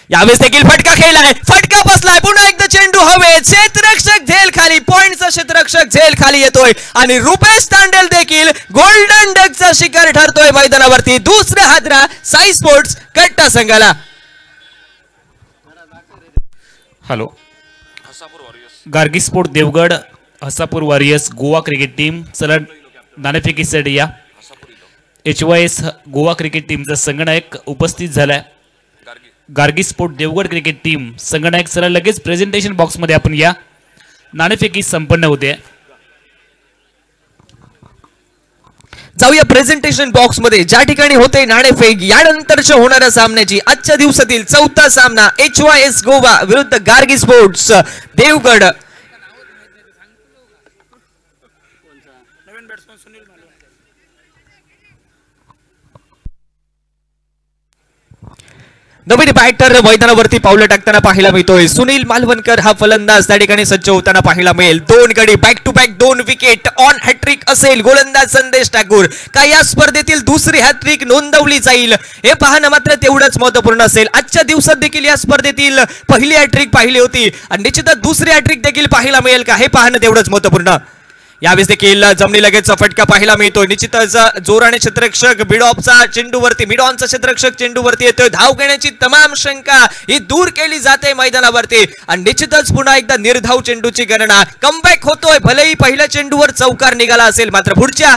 यावेळेस देखील फटका खेळलाय, फटका बसलाय, पुन्हा एकदा चेंडू हवे, क्षेत्ररक्षक झेल खाली, पॉइंटचा क्षेत्ररक्षक झेल खाली येतोय आणि रुपेश तांडेल देखील गोल्डन डकचा शिकार ठरतोय मैदानावरती. दुसऱ्या हादरा साई स्पोर्ट्स कट्टा संघाला. Hello, Gargi sport Devgad, Hasapur warriors, Goa cricket team सलग नाणेफेकीसाठी या HYS गोवा क्रिकेट टीमचा संगणक उपस्थित झालाय. Gargi sport Devgad cricket team संगणक सरळ लगेच प्रेझेंटेशन बॉक्स मध्ये आपण या. नाणेफेकी संपन्न होते. जाऊया प्रेझेंटेशन बॉक्स मध्ये ज्या ठिकाणी होते नाणेफेक यानंतरच्या होणाऱ्या सामन्याची. आजच्या दिवसातील चौथा सामना HYS गोवा विरुद्ध गार्गी स्पोर्ट्स देवगड. नवीन बॅटर मैदानावरती पावलं टाकताना पाहायला मिळतोय. सुनील मालवणकर हा फलंदाज त्या ठिकाणी सज्ज होताना पाहायला मिळेल. 2 गडी back to back 2 wicket on hat-trick असेल गोलंदाज संदेश ठाकूर. का या स्पर्धेतील दुसरी हॅट्रिक नोंदवली जाईल हे पाहणं मात्र तेवढंच महत्त्वपूर्ण असेल. आजच्या दिवसात देखील या स्पर्धेतील पहिली हॅट्रिक पाहिली होती आणि निश्चितच दुसरी हॅट्रिक देखील पाहायला मिळेल का हे पाहणं तेवढंच महत्त्वपूर्ण. यावेळेस देखील जमनी लगेचचा फटका पाहायला मिळतोय. निश्चितच जोराने क्षेत्ररक्षक बिडॉपचा चेंडूवरती, मिडॉनचा क्षेत्ररक्षक चेंडूवरती येतोय. धाव घेण्याची तमाम शंका ही दूर केली जाते मैदानावरती आणि निश्चितच पुन्हा एकदा निर्धाव चेंडूची गणना. कमबॅक होतोय. भलेही पहिल्या चेंडूवर चौकार निघाला असेल मात्र पुढच्या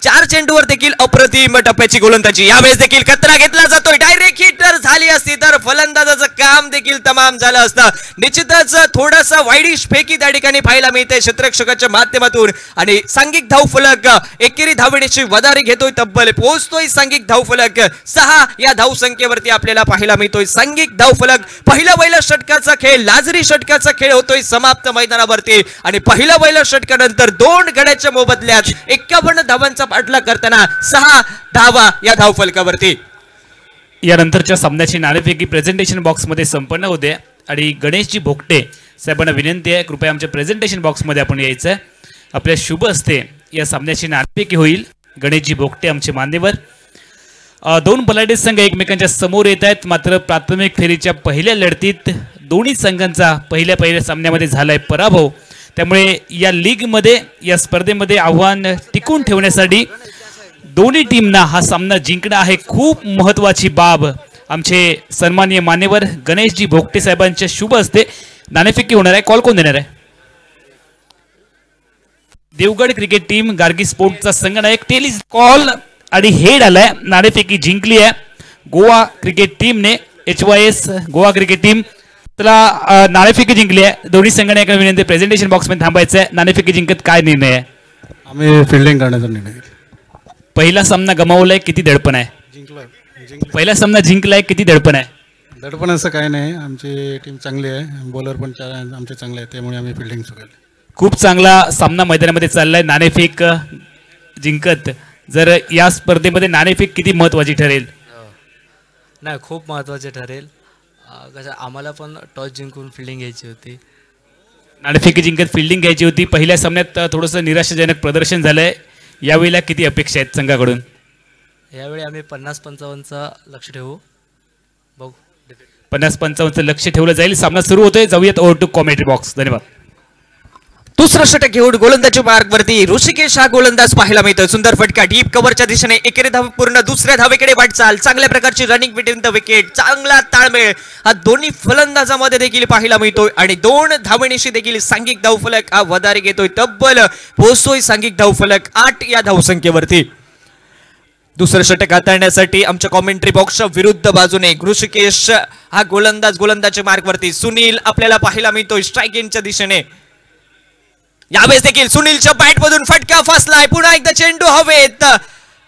4 चेंडूवर देखील अप्रतिम टप्प्याची गोलंदाजी. यावेळेस देखील कचरा घेतला जातोय. डायरेक्ट हिट जर झाली असती तर फलंदाजाचं काम देखील तमाम झालं असतं. निश्चितच थोडासा वाईडिश फेकी त्या ठिकाणी पाहायला मिळते क्षेत्ररक्षकाच्या माध्यमातून आणि सांघिक धावफलक एकेरी धावण्याची वदारी घेतोय. तब्बल पोहोचतोय सांघिक धावफलक 6 या धावसंख्येवरती आपल्याला पाहायला मिळतोय. सांघिक धावफलक पहिल्या षटकाचा खेळ, लाजरी षटकाचा खेळ होतोय समाप्त मैदानावरती आणि पहिल्या षटकानंतर 2 गड्याच्या मोबदल्यात 51 धावांचा पाठलाग करताना 6 धावा या धावफलकावरती. यानंतरच्या सामन्याची नाणेफेकी प्रेझेंटेशन बॉक्स मध्ये संपन्न होते आणि गणेशजी भोगटे साहेबांना विनंती आहे कृपया आमच्या प्रेझेंटेशन बॉक्स मध्ये आपण यायचं आहे. आपल्या शुभ हस्ते या सामन्याची नाणेफेकी होईल. गणेशजी भोगटे आमचे मान्यवर. 2 बलाढ्य संघ एकमेकांच्या समोर येत आहेत. मात्र प्राथमिक फेरीच्या पहिल्या लढतीत दोन्ही संघांचा पहिल्या सामन्यामध्ये झालाय पराभव. त्यामुळे या लीगमध्ये, या स्पर्धेमध्ये आव्हान टिकून ठेवण्यासाठी दोन्ही टीमना हा सामना जिंकणं आहे खूप महत्त्वाची बाब. आमचे सन्माननीय मान्यवर गणेशजी भोगटे साहेबांच्या शुभ हस्ते नाणेफेकी होणार आहे. कॉल कोण देणार आहे? देवगड क्रिकेट टीम गार्गी स्पोर्टचा संघनायक टेलिस कॉल आणि हेड आलाय. नाणेफेकी जिंकली आहे गोवा क्रिकेट टीमने. HYS गोवा क्रिकेट टीम चला नाणेफेकी जिंकली आहे. दोन्ही संघनायकांना विनंती प्रेझेंटेशन बॉक्स मध्ये थांबायचं आहे. नाणेफेकी जिंकत काय निर्णय आहे? आम्ही फिल्डिंग करण्याचा निर्णय घेतला. पहिला सामना गमावलाय, किती दडपण आहे? पहिला सामना जिंकलाय, किती दडपण आहे? दडपण असं काही नाही. आमची टीम चांगली आहे. बॉलर पण आमचे चांगले आहेत त्यामुळे आम्ही फिल्डिंग सुरू. खूप चांगला सामना मैदानामध्ये चाललाय. नाणेफेक जिंकत जर या स्पर्धेमध्ये नाणेफेक किती महत्वाची ठरेल? नाही, खूप महत्त्वाचे ठरेल. कसं आम्हाला पण टॉस जिंकून फिल्डिंग घ्यायची होती. नाणेफेकी जिंकत फिल्डिंग घ्यायची होती. पहिल्या सामन्यात थोडंसं निराशाजनक प्रदर्शन झालंय. यावेळेला किती अपेक्षा आहेत संघाकडून? यावेळी आम्ही 50-55चं लक्ष ठेवू. बघू 50-55चं लक्ष ठेवलं जाईल. सामना सुरू होतोय. जाऊयात ओव्हर टू कॉमेंट्री बॉक्स. धन्यवाद. दुसरं षटक घेऊन गोलंदाजी मार्गवरती ऋषिकेश हा गोलंदाज पाहायला मिळतोय. सुंदर फटका डीप कव्हरच्या दिशेने एकेरी धाव पूर्ण. दुसऱ्या धावेकडे वाटचाल. चांगल्या प्रकारची रनिंग बिटवीन द विकेट. चांगला ताळमेळ हा दोन्ही फलंदाजामध्ये देखील पाहायला मिळतोय आणि 2 धावणीशी देखील सांघिक धावफलक हा वधारी घेतोय. तब्बल पोहोचतोय सांघिक धावफलक 8 या धावसंख्येवरती. दुसरं षटक हाताळण्यासाठी आमच्या कॉमेंट्री बॉक्सच्या विरुद्ध बाजूने ऋषिकेश हा गोलंदाजी मार्गवरती. सुनील आपल्याला पाहायला मिळतोय स्ट्रायकिंगच्या दिशेने. यावेळेस देखील सुनीलच्या बॅट मधून फटका फसलाय. पुन्हा एकदा चेंडू हवेत.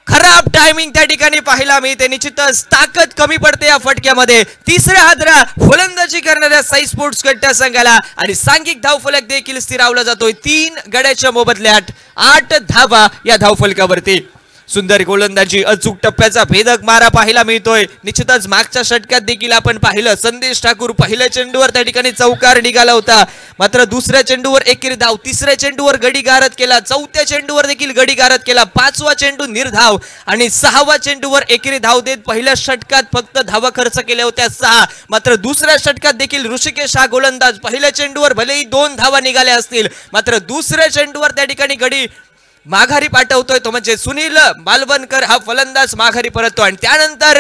खराब टायमिंग त्या ठिकाणी पाहायला मिळते. निश्चितच ताकद कमी पडते या फटक्यामध्ये. तिसऱ्या हादरा फलंदाजी करणाऱ्या साई स्पोर्ट्स कट्टा संघाला आणि सांघिक धावफलक देखील स्थिरावला जातोय 3 गड्याच्या मोबदल्यात 8 धावा या धावफलकावरती. सुंदर गोलंदाजी, अचूक टप्प्याचा भेदक मारा पाहायला मिळतोय. निश्चितच मागच्या षटकात देखील आपण पाहिलं संदेश ठाकूर पहिल्या चेंडूवर त्या ठिकाणी चौकार निघाला होता, मात्र दुसऱ्या चेंडूवर एकेरी धाव, तिसऱ्या चेंडूवर गडी गारद केला, चौथ्या चेंडूवर देखील गडी गारद केला, 5वा चेंडू निर्धाव आणि 6वा चेंडूवर एकेरी धाव देत पहिल्या षटकात फक्त धावा खर्च केल्या होत्या 6. मात्र दुसऱ्या षटकात देखील ऋषिकेश हा गोलंदाज पहिल्या चेंडूवर भलेही 2 धावा निघाल्या असतील, मात्र दुसऱ्या चेंडूवर त्या ठिकाणी गडी माघारी पाठवतोय. तो म्हणजे सुनील मालवणकर हा फलंदाज माघारी परततो आणि त्यानंतर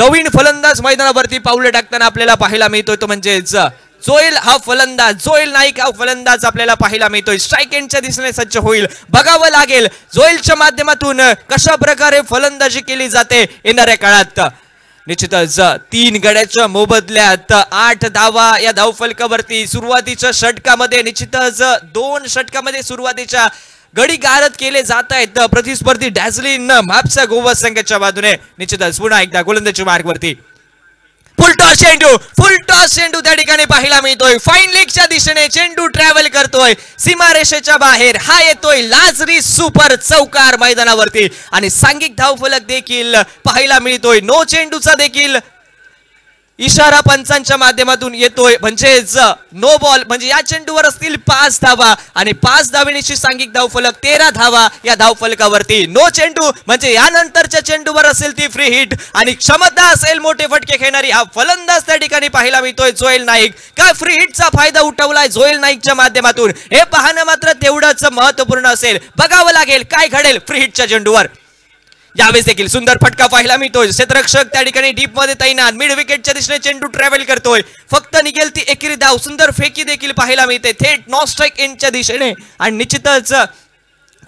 नवीन फलंदाज मैदानावरती पाऊल टाकताना आपल्याला पाहायला मिळतोय. तो म्हणजे जोएल हा फलंदाज, जोएल नाईक हा फलंदाज आपल्याला पाहायला मिळतोय. स्ट्राईक एंडच्या दिशेने सज्ज होईल. बघावं लागेल जोएलच्या माध्यमातून कशा प्रकारे फलंदाजी केली जाते येणाऱ्या काळात. निश्चितच 3 गड्याच्या मोबदल्यात 8 धावा या धावफलकावरती. सुरुवातीच्या षटकामध्ये निश्चितच 2 षटकामध्ये सुरुवातीच्या गडी गारद केले जात आहेत प्रतिस्पर्धी डॅझलिन म्हापसा गोवा संघाच्या बाजूने. निश्चितच पुन्हा एकदा गोलंदाजी मार्गवरती फुल टॉस चेंडू त्या ठिकाणी पाहायला मिळतोय. फाईन लेगच्या दिशेने चेंडू ट्रॅव्हल करतोय सीमारेषेच्या बाहेर. हा येतोय लाजरी सुपर चौकार मैदानावरती आणि सांघिक धावफलक देखील पाहायला मिळतोय. नो चेंडूचा देखील इशारा पंचांच्या माध्यमातून येतोय, म्हणजेच नो बॉल, म्हणजे या चेंडूवर असतील 5 धावा आणि 5 धावेनिशी सांघिक धावफलक 13 धावा या धावफलकावरती. नो चेंडू म्हणजे यानंतरच्या चेंडूवर असेल ती फ्री हिट आणि क्षमता असेल मोठे फटके खेळणारी हा फलंदाज त्या ठिकाणी पाहायला मिळतोय जोएल नाईक. काय फ्री हिटचा फायदा उठवलाय जोएल नाईकच्या माध्यमातून हे पाहणं मात्र तेवढंच महत्वपूर्ण असेल. बघावं लागेल काय घडेल फ्री हिटच्या चेंडूवर. यावेळेस देखील सुंदर फटका पाहायला मिळतोय. क्षेत्ररक्षक त्या ठिकाणी डीप मध्ये तैनात. मिड विकेटच्या दिशेने चेंडू ट्रॅव्हल करतोय. फक्त निघेल ती एकेरी धाव. सुंदर फेकी देखील पाहायला मिळते थेट नॉन स्ट्राईक एंडच्या दिशेने आणि निश्चितच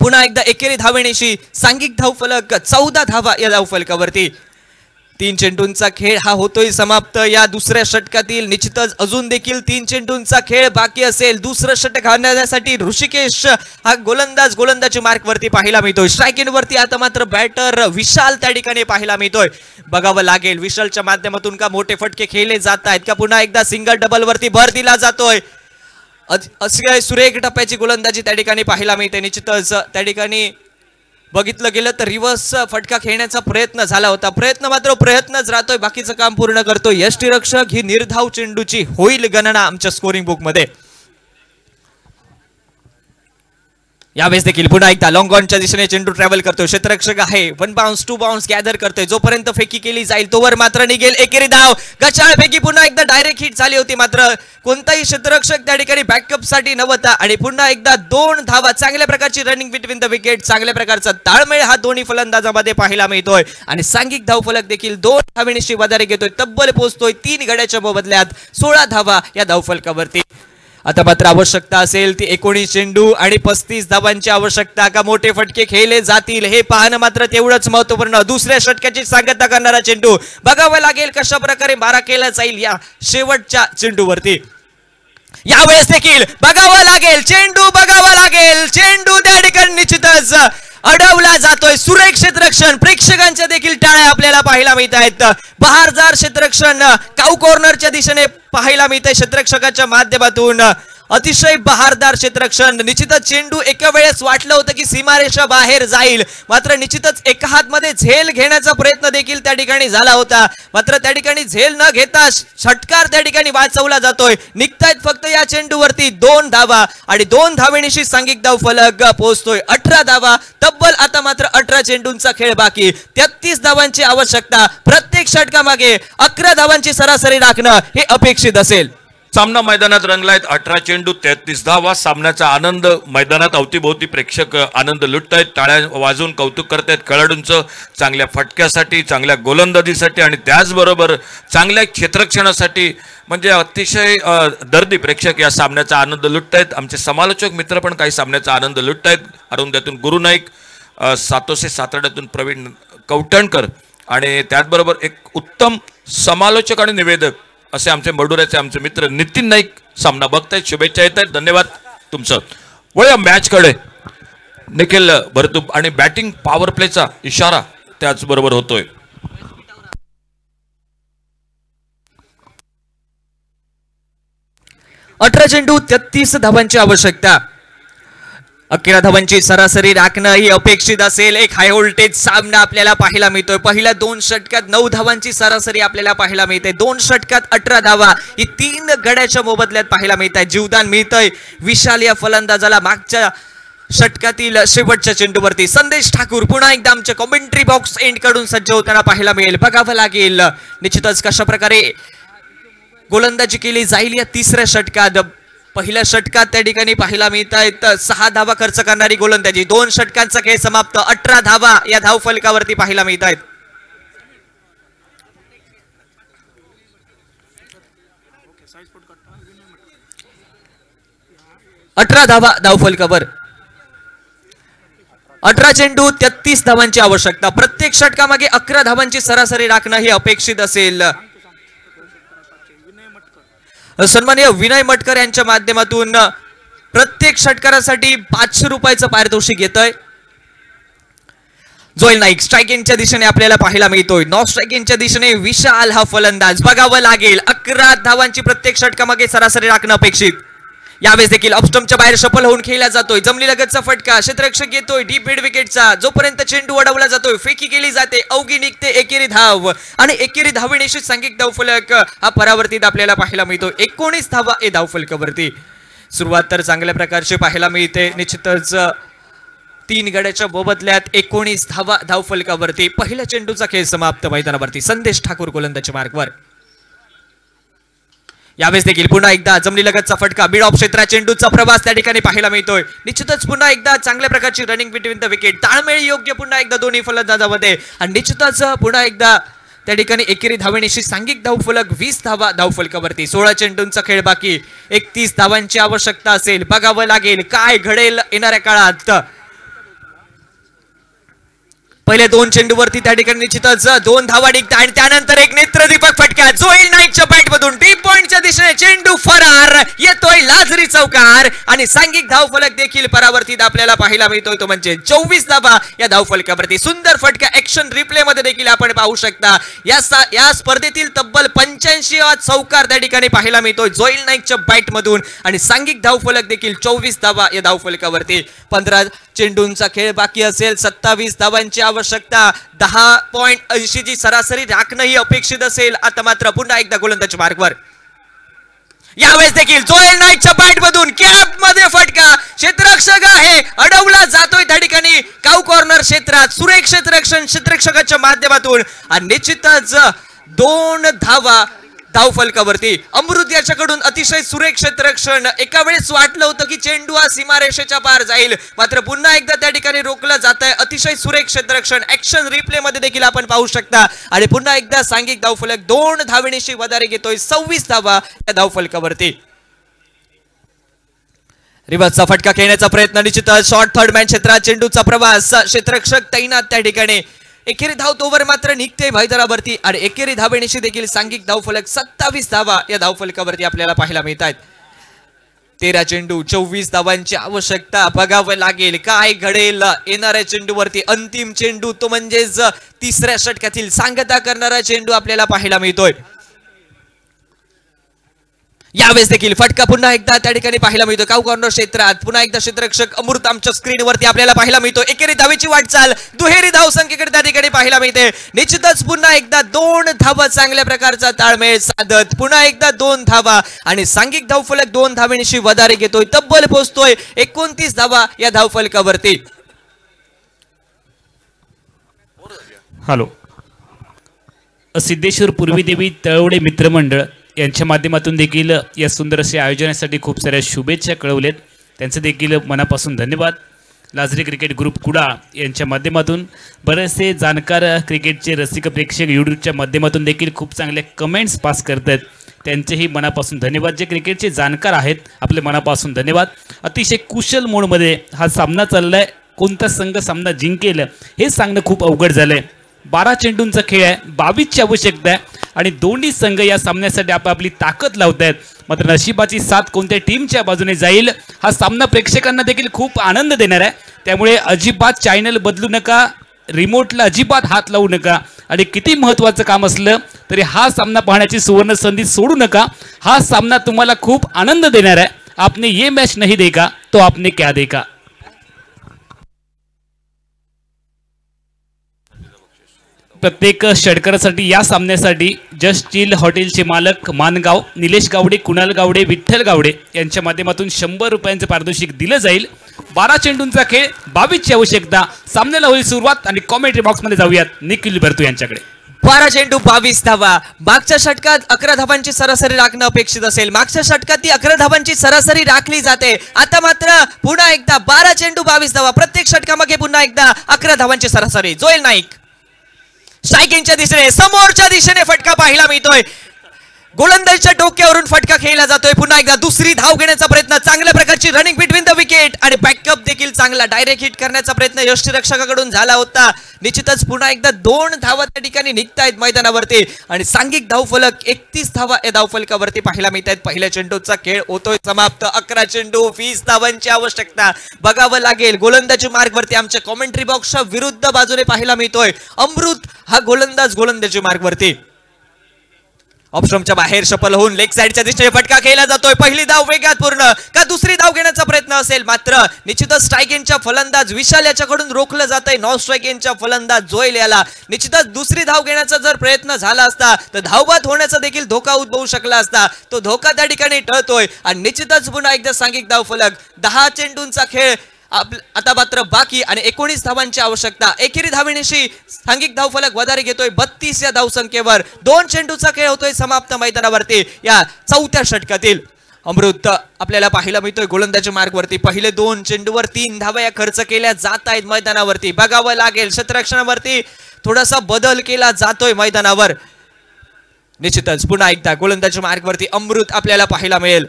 पुन्हा एकदा एकेरी धावेनिशी सांघिक धावफलक 14 धावा या धावफलकावरती. 3 चेंडूंचा खेळ हा होतोय समाप्त या दुसऱ्या षटकातील. निश्चितच अजून देखील 3 चेंडूंचा खेळ बाकी असेल. दुसरं षटक हाणण्यासाठी ऋषिकेश हा गोलंदाजी मार्कवरती पाहायला मिळतोय. स्ट्राईक वरती आता मात्र बॅटर विशाल त्या ठिकाणी पाहायला मिळतोय. बघावं लागेल विशालच्या माध्यमातून का मोठे फटके खेळले जात आहेत का पुन्हा एकदा सिंगल डबल वरती भर दिला जातोय. अशी सुरेख टप्प्याची गोलंदाजी त्या ठिकाणी पाहायला मिळते. निश्चितच त्या ठिकाणी बघितलं गेलं तर रिव्हर्स फटका खेळण्याचा प्रयत्न झाला होता. प्रयत्नच राहतोय, बाकीचं काम पूर्ण करतोय यष्टीरक्षक. ही निर्धाव चेंडूची होईल गणना आमच्या स्कोरिंग बुक मध्ये. यावेळेस देखील पुन्हा एकदा लॉंग ऑनच्या दिशेने चेंडू ट्रॅव्हल करतोय. क्षेत्ररक्षक आहे 1 बाउन्स 2 बाउन्स गॅदर करतोय. जोपर्यंत फेकी केली जाईल तोवर मात्र निघेल एकेरी धाव. गचाळ फेकी पुन्हा एकदा डायरेक्ट हिट झाली होती, मात्र कोणताही क्षेत्ररक्षक त्या ठिकाणी बॅकअप साठी नव्हता आणि पुन्हा एकदा 2 धावा. चांगल्या प्रकारची रनिंग बिटवीन द विकेट, चांगल्या प्रकारचा ताळमेळ हा दोन्ही फलंदाजांमध्ये पाहायला मिळतोय आणि सांघिक धावफलक देखील 2 धावेनिशी वधारे घेतोय. तब्बल पोहोचतोय 3 गड्याच्या मोबदल्यात 16 धावा या धावफलकावरती. आता मात्र आवश्यकता असेल ती 19 चेंडू आणि 35 धावांची आवश्यकता. का मोठे फटके खेळले जातील हे पाहणं मात्र तेवढंच महत्वपूर्ण. दुसऱ्या षटकाची सांगता करणारा चेंडू. बघावं लागेल कशा प्रकारे मारा केला जाईल या शेवटच्या चेंडूवरती. यावेळेस देखील बघावं लागेल चेंडू त्या ठिकाणी निश्चितच अडवला जातोय. सुरेख क्षेत्ररक्षण, प्रेक्षकांच्या देखील टाळ्या आपल्याला पाहायला मिळत आहेत. बहारदार क्षेत्ररक्षण काऊ कॉर्नरच्या दिशेने पाहायला मिळतंय क्षेत्ररक्षकाच्या माध्यमातून. अतिशय बहारदार क्षेत्ररक्षण. निश्चितच चेंडू एका वेळेस वाटलं होतं की सीमारेषा बाहेर जाईल, मात्र निश्चितच एका हातमध्ये झेल घेण्याचा प्रयत्न देखील त्या ठिकाणी झाला होता, मात्र त्या ठिकाणी झेल न घेता षटकार त्या ठिकाणी वाचवला जातोय. निघतायत फक्त या चेंडूवरती 2 धावा आणि 2 धावेनिशी सांघिक धावफलक पोहोचतोय 18 धावा. तब्बल आता मात्र 18 चेंडूंचा खेळ बाकी. 33 धावांची आवश्यकता. प्रत्येक षटकामागे 11 धावांची सरासरी राखणं हे अपेक्षित असेल. सामना मैदानात रंगलायत. 18 चेंडू 33 धावा. सामन्याचा आनंद मैदानात अवतीभोवती प्रेक्षक आनंद लुटतायत, टाळ्या वाजवून कौतुक करतायत खेळाडूंचं चांगल्या फटक्यासाठी, चांगल्या गोलंदाजीसाठी आणि त्याचबरोबर चांगल्या क्षेत्ररक्षणासाठी. म्हणजे अतिशय दर्दी प्रेक्षक या सामन्याचा आनंद लुटतायत. आमचे समालोचक मित्र पण काही सामन्याचा आनंद लुटतायत. अरुंध्यातून गुरु नाईक, सातोसे साताड्यातून प्रवीण कवठणकर आणि त्याचबरोबर एक उत्तम समालोचक आणि निवेदक असे आमचे मडुऱ्याचे आमचे मित्र नितीन नाईक सामना बघतायत. शुभेच्छा येत आहेत. धन्यवाद तुमचं. वळूया मॅच कडे. निखिल भरतूप आणि बॅटिंग पॉवर प्लेचा इशारा त्याचबरोबर होतोय. अठरा चेंडू 33 धावांची आवश्यकता. 11 धावांची सरासरी राखणं ही अपेक्षित असेल. एक हाय व्होल्टेज सामना आपल्याला पाहायला मिळतोय. पहिल्या 2 षटकात 9 धावांची सरासरी आपल्याला पाहायला मिळते. 2 षटकात 18 धावा ही 3 गड्याच्या मोबदल्यात पाहायला मिळत आहे. जीवदान मिळतंय विशाल या फलंदाजाला. मागच्या षटकातील शेवटच्या चेंडूवरती संदेश ठाकूर पुन्हा एकदा आमच्या कॉमेंट्री बॉक्स एंड कडून सज्ज होताना पाहायला मिळेल. बघावं लागेल निश्चितच कशा प्रकारे गोलंदाजी केली जाईल या तिसऱ्या षटकात. पहिल्या षटकात त्या ठिकाणी पाहायला मिळत आहेत 6 धावा खर्च करणारी गोलंदाजी. 2 षटकांचा खेळ समाप्त. 18 धावा या धावफलकावरती पाहायला मिळत आहेत. धावफलकावर 18 चेंडू 33 धावांची आवश्यकता. प्रत्येक षटकामागे 11 धावांची सरासरी राखणं हे अपेक्षित असेल. सन्माननीय विनय मटकर यांच्या माध्यमातून प्रत्येक षटकारासाठी 500 रुपयाचं पारितोषिक येतंय. जोएल नाईक स्ट्रायकिंगच्या दिशेने आपल्याला पाहायला मिळतोय. नॉन स्ट्रायकिंगच्या दिशेने विशाल हा फलंदाज. बघावं लागेल 11 धावांची प्रत्येक षटकामागे सरासरी राखणं अपेक्षित. यावेळेस देखील ऑफस्टंपच्या बाहेर सफल होऊन खेळला जातोय. जमली लगतचा फटका. क्षेत्ररक्षक येतोय डीप मिड विकेटचा. जोपर्यंत चेंडू अडवला जातोय फेकी केली जाते. अवघी निघते एकेरी धाव आणि एकेरी धावेनिशी सांघिक धावफलक हा परावर्तित आपल्याला पाहायला मिळतो. 19 धावा या धावफलकावरती. सुरुवात तर चांगल्या प्रकारची पाहायला मिळते. निश्चितच 3 गड्याच्या मोबदल्यात 19 धावा धावफलकावरती. पहिल्या चेंडूचा खेळ समाप्त. मैदानावरती संदेश ठाकूर गोलंदाजी मार्गवर. यावेळेस देखील पुन्हा एकदा जमली लगतचा फटका. मिड ऑफ क्षेत्रात चेंडूचा प्रवास त्या ठिकाणी पाहायला मिळतोय. निश्चितच पुन्हा एकदा चांगल्या प्रकारची रनिंग बिटवीन द विकेट. ताळमेळ योग्य पुन्हा एकदा दोन्ही फलंदाजांमध्ये. आणि निश्चितच पुन्हा एकदा त्या ठिकाणी एकेरी धावेनिशी सांघिक धावफलक 20 धावा धावफलकावरती. 16 चेंडूंचा खेळ बाकी. 31 धावांची आवश्यकता असेल. बघावं लागेल काय घडेल येणाऱ्या काळात. पहिले 2 चेंडूवरती त्या ठिकाणी निश्चितच 2 धावा निघतात आणि त्यानंतर एक नेत्रदीपक फटका. जोएल नाईकच्या बॅटमधून डीप पॉइंटच्या दिशेने चेंडू फरार. येतोय लाजरी चौकार आणि सांघिक धावफलक देखील परावर्तित आपल्याला पाहायला मिळतोय. तो म्हणजे 24 धावा या धावफलकावरती. सुंदर फटका ऍक्शन रिप्ले मध्ये देखील आपण पाहू शकता. या स्पर्धेतील तब्बल 85 चौकार त्या ठिकाणी पाहायला मिळतोय जोएल नाईकच्या बॅटमधून आणि सांघिक धावफलक देखील 24 धावा या धावफलकावरती. 15 चेंडूंचा खेळ बाकी असेल. 27 धावांची आवश्यकता. 10.80 ची सरासरी राखणं ही अपेक्षित असेल. आता मात्र पुन्हा एकदा गोलंदाजी मार्गवर. यावेळेस देखील जोएल नाईकच्या बॅटमधून कॅप मध्ये फटका. क्षेत्ररक्षक आहे अडवला जातोय त्या ठिकाणी काऊ कॉर्नर क्षेत्रात. सुरेख क्षेत्ररक्षण क्षेत्ररक्षकाच्या माध्यमातून आणि निश्चितच 2 धावा धावफलकावरती. अमृत याच्याकडून अतिशय सुरेख क्षेत्ररक्षण. एका वेळेस वाटलं होतं की चेंडू हा सीमारेषेच्या पार जाईल, मात्र पुन्हा एकदा त्या ठिकाणी रोखलं जात आहे. अतिशय सुरेख क्षेत्ररक्षण ऍक्शन रिप्ले मध्ये देखील आपण पाहू शकता. आणि पुन्हा एकदा सांघिक धावफलक 2 धावेनिशी वधारे घेतोय. 26 धावा या धावफलकावरती. रिवर्सचा फटका खेळण्याचा प्रयत्न. निश्चित शॉर्ट थर्ड मॅन क्षेत्रात चेंडूचा प्रवास. क्षेत्ररक्षक तैनात त्या ठिकाणी. एकेरी धाव तोवर मात्र निघते भाईदरावरती आणि एकेरी धावेनिशी देखील सांघिक धावफलक 27 धावा या धावफलकावरती आपल्याला पाहायला मिळत आहेत. 13 चेंडू 24 धावांची आवश्यकता. बघावं लागेल काय घडेल येणाऱ्या चेंडूवरती. अंतिम चेंडू तो म्हणजेच तिसऱ्या षटकातील सांगता करणारा चेंडू आपल्याला पाहायला मिळतोय. यावेळेस देखील फटका पुन्हा एकदा त्या ठिकाणी पाहायला मिळतो काऊ कॉर्नर क्षेत्रात. पुन्हा एकदा क्षेत्ररक्षक अमृत आमच्या स्क्रीनवरती आपल्याला पाहायला मिळतो. एकेरी धावेची वाटचाल दुहेरी धाव संख्येकडे त्या ठिकाणी पाहायला मिळते. निश्चितच पुन्हा एकदा 2 धावा चांगल्या प्रकारचा ताळमेळ साधत पुन्हा एकदा 2 धावा आणि सांघिक धावफलक 2 धावेनिशी वधारे घेतोय. तब्बल पोहोचतोय 29 धावा या धावफलकावरती. हॅलो. सिद्धेश्वर पूर्वी देवी तळवडे मित्रमंडळ यांच्या माध्यमातून देखील या सुंदर अशा आयोजनासाठी खूप साऱ्या शुभेच्छा कळवलेत. त्यांचं देखील मनापासून धन्यवाद. लाजरी क्रिकेट ग्रुप कुडा यांच्या माध्यमातून बरेचसे जाणकार क्रिकेटचे रसिक प्रेक्षक यूट्यूबच्या माध्यमातून देखील खूप चांगले कमेंट्स पास करत आहेत. त्यांचेही मनापासून धन्यवाद. जे क्रिकेटचे जाणकार आहेत आपले मनापासून धन्यवाद. अतिशय कुशल मोडमध्ये हा सामना चालला आहे. कोणता संघ सामना जिंकेल हे सांगणं खूप अवघड झालं आहे. 12 चेंडूंचा खेळ आहे. 22ची आवश्यकता आहे आणि दोन्ही संघ या सामन्यासाठी आपापली ताकद लावत आहेत. मात्र नशिबाची साथ कोणत्या टीमच्या बाजूने जाईल हा सामना प्रेक्षकांना देखील खूप आनंद देणार आहे. त्यामुळे अजिबात चॅनल बदलू नका, रिमोटला अजिबात हात लावू नका आणि किती महत्त्वाचं काम असलं तरी हा सामना पाहण्याची सुवर्ण संधी सोडू नका. हा सामना तुम्हाला खूप आनंद देणार आहे. आपने ये मैच नहीं देखा तो आपने क्या देखा. प्रत्येक षटकारासाठी या सामन्यासाठी जस्ट चिल हॉटेलचे मालक मानगाव निलेश गावडे, कुणाल गावडे, विठ्ठल गावडे यांच्या माध्यमातून 100 रुपयांचं पारितोषिक दिलं जाईल. 12 चेंडूंचा खेळ, 22ची आवश्यकता. सामन्याला होईल सुरुवात आणि कॉमेंट्री बॉक्समध्ये जाऊयात निखिल भरतू यांच्याकडे. 12 चेंडू 22 धावा. मागच्या षटकात 11 धावांची सरासरी राखणं अपेक्षित असेल. मागच्या षटकात ती 11 धावांची सरासरी राखली जाते. आता मात्र पुन्हा एकदा 12 चेंडू 22 धावा. प्रत्येक षटकामागे पुन्हा एकदा 11 धावांची सरासरी. जोएल नाईक स्ट्रायकिंगच्या दिशेने, समोरच्या दिशेने फटका पाहायला मिळतोय. गोलंदाजीच्या डोक्यावरून फटका खेळला जातोय. पुन्हा एकदा दुसरी धाव घेण्याचा प्रयत्न. चांगल्या प्रकारची रनिंग बिटवीन द विकेट आणि बॅकअप देखील चांगला. डायरेक्ट हिट करण्याचा प्रयत्न यष्टीरक्षकाकडून झाला होता. निश्चितच पुन्हा एकदा 2 धावा त्या ठिकाणी निघतायत मैदानावरती आणि सांघिक धावफलक 31 धावा या धावफलकावरती पाहायला मिळतायत. पहिल्या चेंडूचा खेळ होतोय समाप्त. 11 चेंडू 20 धावांची आवश्यकता. बघावं लागेल गोलंदाजी मार्गवरती आमच्या कॉमेंट्री बॉक्सच्या विरुद्ध बाजूने पाहायला मिळतोय अमृत हा गोलंदाजी मार्गवरती. ऑप्शनच्या बाहेर शफल होऊन लेग साइडच्या दिशेने फटका खेळला जातोय. पहिली धाव वेगात पूर्ण का दुसरी धाव घेण्याचा प्रयत्न असेल. मात्र निश्चितच स्ट्राईक एंडच्या फलंदाज विशाल याच्याकडून रोखलं जातंय. नॉन स्ट्राईक एंडच्या फलंदाज जोएल याला. निश्चितच दुसरी धाव घेण्याचा जर प्रयत्न झाला असता तर धावबाद होण्याचा देखील धोका उद्भवू शकला असता. तो धोका त्या ठिकाणी टळतोय आणि निश्चितच पुन्हा एकदा सांघिक धाव फलक. 10 चेंडूंचा खेळ आता मात्र बाकी आणि 19 धावांची आवश्यकता. एकेरी धावेनिशी सांघिक धावफलक वधारी घेतोय 32 या धावसंख्येवर. 2 चेंडूचा खेळ होतोय समाप्त मैदानावरती या 4थ्या षटकातील. अमृत आपल्याला पाहायला मिळतोय गोलंदाजी मार्गवरती. पहिले 2 चेंडूवर 3 धावा या खर्च केल्या जात आहेत मैदानावरती. बघावं लागेल क्षेत्ररक्षणावरती थोडासा बदल केला जातोय मैदानावर. निश्चितच पुन्हा एकदा गोलंदाजी मार्गवरती अमृत आपल्याला पाहायला मिळेल.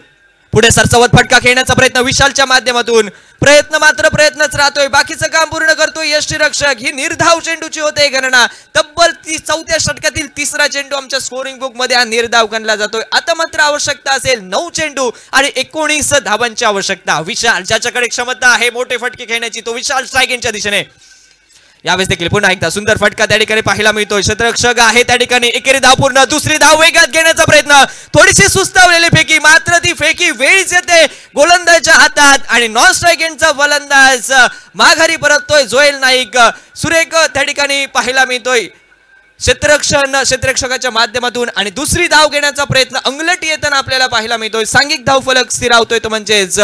पुढे सरसवत फटका खेळण्याचा प्रयत्न विशालच्या माध्यमातून. प्रयत्नच राहतोय. बाकीचं काम पूर्ण करतोय यष्टीरक्षक. ही निर्धाव चेंडूची होते गणना. तब्बल 4थ्या षटकातील 3रा चेंडू आमच्या स्कोरिंग बुक मध्ये हा निर्धाव गणला जातोय. आता मात्र आवश्यकता असेल 9 चेंडू आणि 19 धावांची आवश्यकता. विशाल ज्याच्याकडे क्षमता आहे मोठे फटके खेळण्याची तो विशाल स्ट्राईक एंडच्या दिशेने. यावेळेस देखील पुन्हा एकदा सुंदर फटका त्या ठिकाणी पाहायला मिळतोय. क्षेत्ररक्षक आहे त्या ठिकाणी. एकेरी धाव पूर्ण. दुसरी धाव वेगात घेण्याचा प्रयत्न. थोडीशी सुस्तावलेली फेकी मात्र ती फेकी वेळीच येते गोलंदाजाच्या हातात आणि नॉन स्ट्राईक एंडचा फलंदाज माघारी परततोय. जोएल नाईक सुरेख त्या ठिकाणी पाहायला मिळतोय क्षेत्ररक्षकाच्या माध्यमातून आणि दुसरी धाव घेण्याचा प्रयत्न अंगलटी येताना आपल्याला पाहायला मिळतोय. सांघिक धावफलक स्थिरावतोय तो म्हणजेच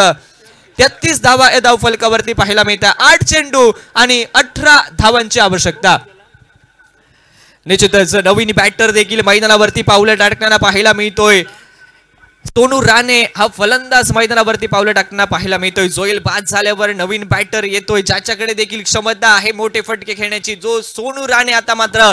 33 धावा या धावफलकावरती पाहायला मिळतात. 8 चेंडू आणि 18 धावांची आवश्यकता. निश्चितच नवीन बॅटर देखील मैदानावरती पावलं टाकताना पाहायला मिळतोय. सोनू राणे हा फलंदाज मैदानावरती पावलं टाकताना पाहायला मिळतोय. जोएल बाद झाल्यावर नवीन बॅटर येतोय ज्याच्याकडे देखील क्षमता आहे मोठे फटके खेळण्याची. जो सोनू राणे आता मात्र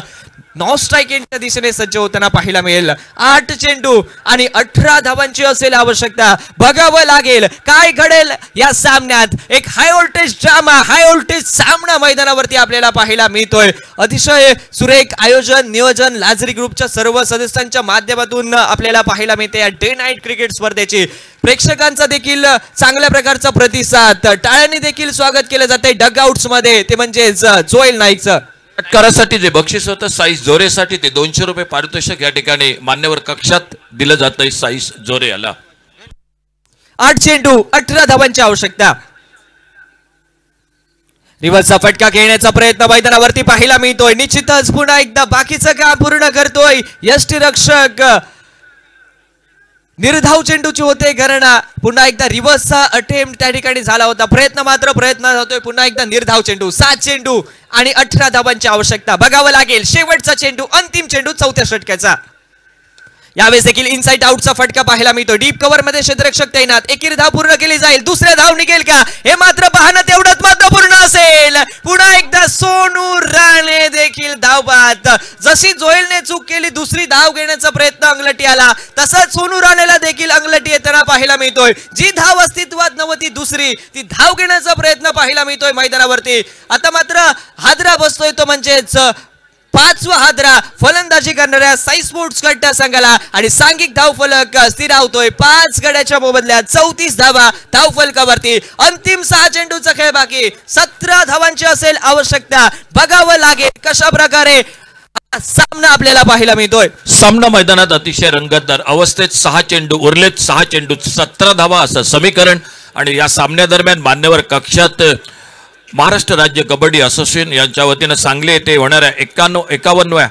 नॉन स्ट्राईक एंडच्या दिशेने सज्ज होताना पाहायला मिळेल. 8 चेंडू आणि 18 धावांची असेल आवश्यकता. बघावं लागेल काय घडेल या सामन्यात. एक high voltage drama, high voltage सामना मैदानावरती आपल्याला पाहायला मिळतोय. अतिशय सुरेख आयोजन नियोजन लाजरी ग्रुपच्या सर्व सदस्यांच्या माध्यमातून आपल्याला पाहायला मिळते या डे नाईट क्रिकेट स्पर्धेची. प्रेक्षकांचा देखील चांगल्या प्रकारचा प्रतिसाद. टाळ्यांनी देखील स्वागत केलं जातंय डगआउट्स मध्ये. ते म्हणजे जोएल नाईकचं. षटकारासाठी जे बक्षीस होतं साईस जोरेसाठी ते 200 रुपये पारितोषिक या ठिकाणी मान्यवर कक्षात दिलं जातंय साईस जोरे याला. 8 चेंडू 18 धावांची आवश्यकता. रिव्हर्सचा फटका खेळण्याचा प्रयत्न मैदानावरती पाहायला मिळतोय. निश्चितच पुन्हा एकदा बाकीचं काम पूर्ण करतोय यष्टीरक्षक. निर्धाव चेंडूची होते गणना. पुन्हा एकदा रिव्हर्सचा अटेम्प्ट त्या ठिकाणी झाला होता. प्रयत्न होतोय. पुन्हा एकदा निर्धाव चेंडू. 7 चेंडू आणि 18 धावांची आवश्यकता. बघावं लागेल शेवटचा चेंडू अंतिम चेंडू 4थ्या षटकाचा. यावेळेस देखील इनसाइड आउटचा फटका पाहायला मिळतो. डीप कव्हर मध्ये क्षेत्ररक्षक तैनात. एकेरी धाव पूर्ण केली जाईल. दुसऱ्या धाव निघेल का हे मात्र पाहणं तेवढंच महत्त्वपूर्ण असेल. पुन्हा एकदा सोनू राणे देखील धावबाद. जशी जोएलने चूक केली दुसरी धाव घेण्याचा प्रयत्न अंगलटी आला तसाच सोनू राणेला देखील अंगलटी येताना पाहायला मिळतोय. जी धाव अस्तित्वात नव्हती दुसरी ती धाव घेण्याचा प्रयत्न पाहायला मिळतोय मैदानावरती. आता मात्र हादरा बसतोय तो म्हणजेच पाचवा हादरा फलंदाजी करणाऱ्या साई स्पोर्ट्स कट्टा संघाला आणि सांघिक धावफलक स्थिरावतोय 5 गड्याच्या मोबदल्यात 34 धावा धावफलकावरती. अंतिम 6 चेंडूचा खेळ बाकी, 17 धावांची असेल आवश्यकता. बघावं लागेल कशा प्रकारे सामना आपल्याला पाहायला मिळतोय. सामना मैदानात अतिशय रंगतदार अवस्थेत 6 चेंडू उरलेत, 6 चेंडू 17 धावा असं समीकरण. आणि या सामन्यादरम्यान मान्यवर कक्षात महाराष्ट्र राज्य कबड्डी असोसिएशन यांच्या वतीनं सांगली येथे होणाऱ्या 51व्या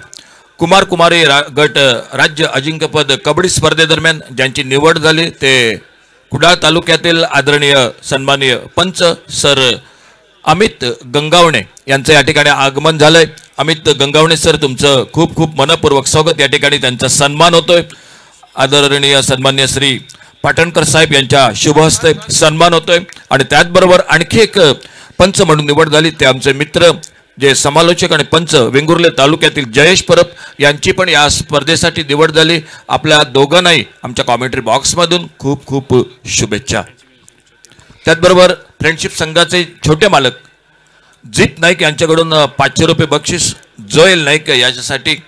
कुमार कुमारी गट राज्य अजिंक्यपद कबड्डी स्पर्धेदरम्यान ज्यांची निवड झाली ते कुडाळ तालुक्यातील आदरणीय सन्माननीय पंच सर अमित गंगावणे यांचं या ठिकाणी आगमन झालंय. अमित गंगावणे सर, तुमचं खूप खूप मनपूर्वक स्वागत. या ठिकाणी त्यांचा सन्मान होतोय. आदरणीय सन्मान्य श्री पाटणकर साहेब यांच्या शुभ हस्ते सन्मान होतोय. आणि त्याचबरोबर आणखी एक पंच म्हणून निवड झाली ते आमचे मित्र जे समालोचक आणि पंच वेंगुर्ले तालुक्यातील जयेश परब यांची पण या स्पर्धेसाठी निवड झाली. आपल्या दोघांनाही आमच्या कॉमेंट्री बॉक्समधून खूप खूप शुभेच्छा. त्याचबरोबर फ्रेंडशिप संघाचे छोटे मालक जित नाईक यांच्याकडून 500 रुपये बक्षीस. जोएल नाईक याच्यासाठी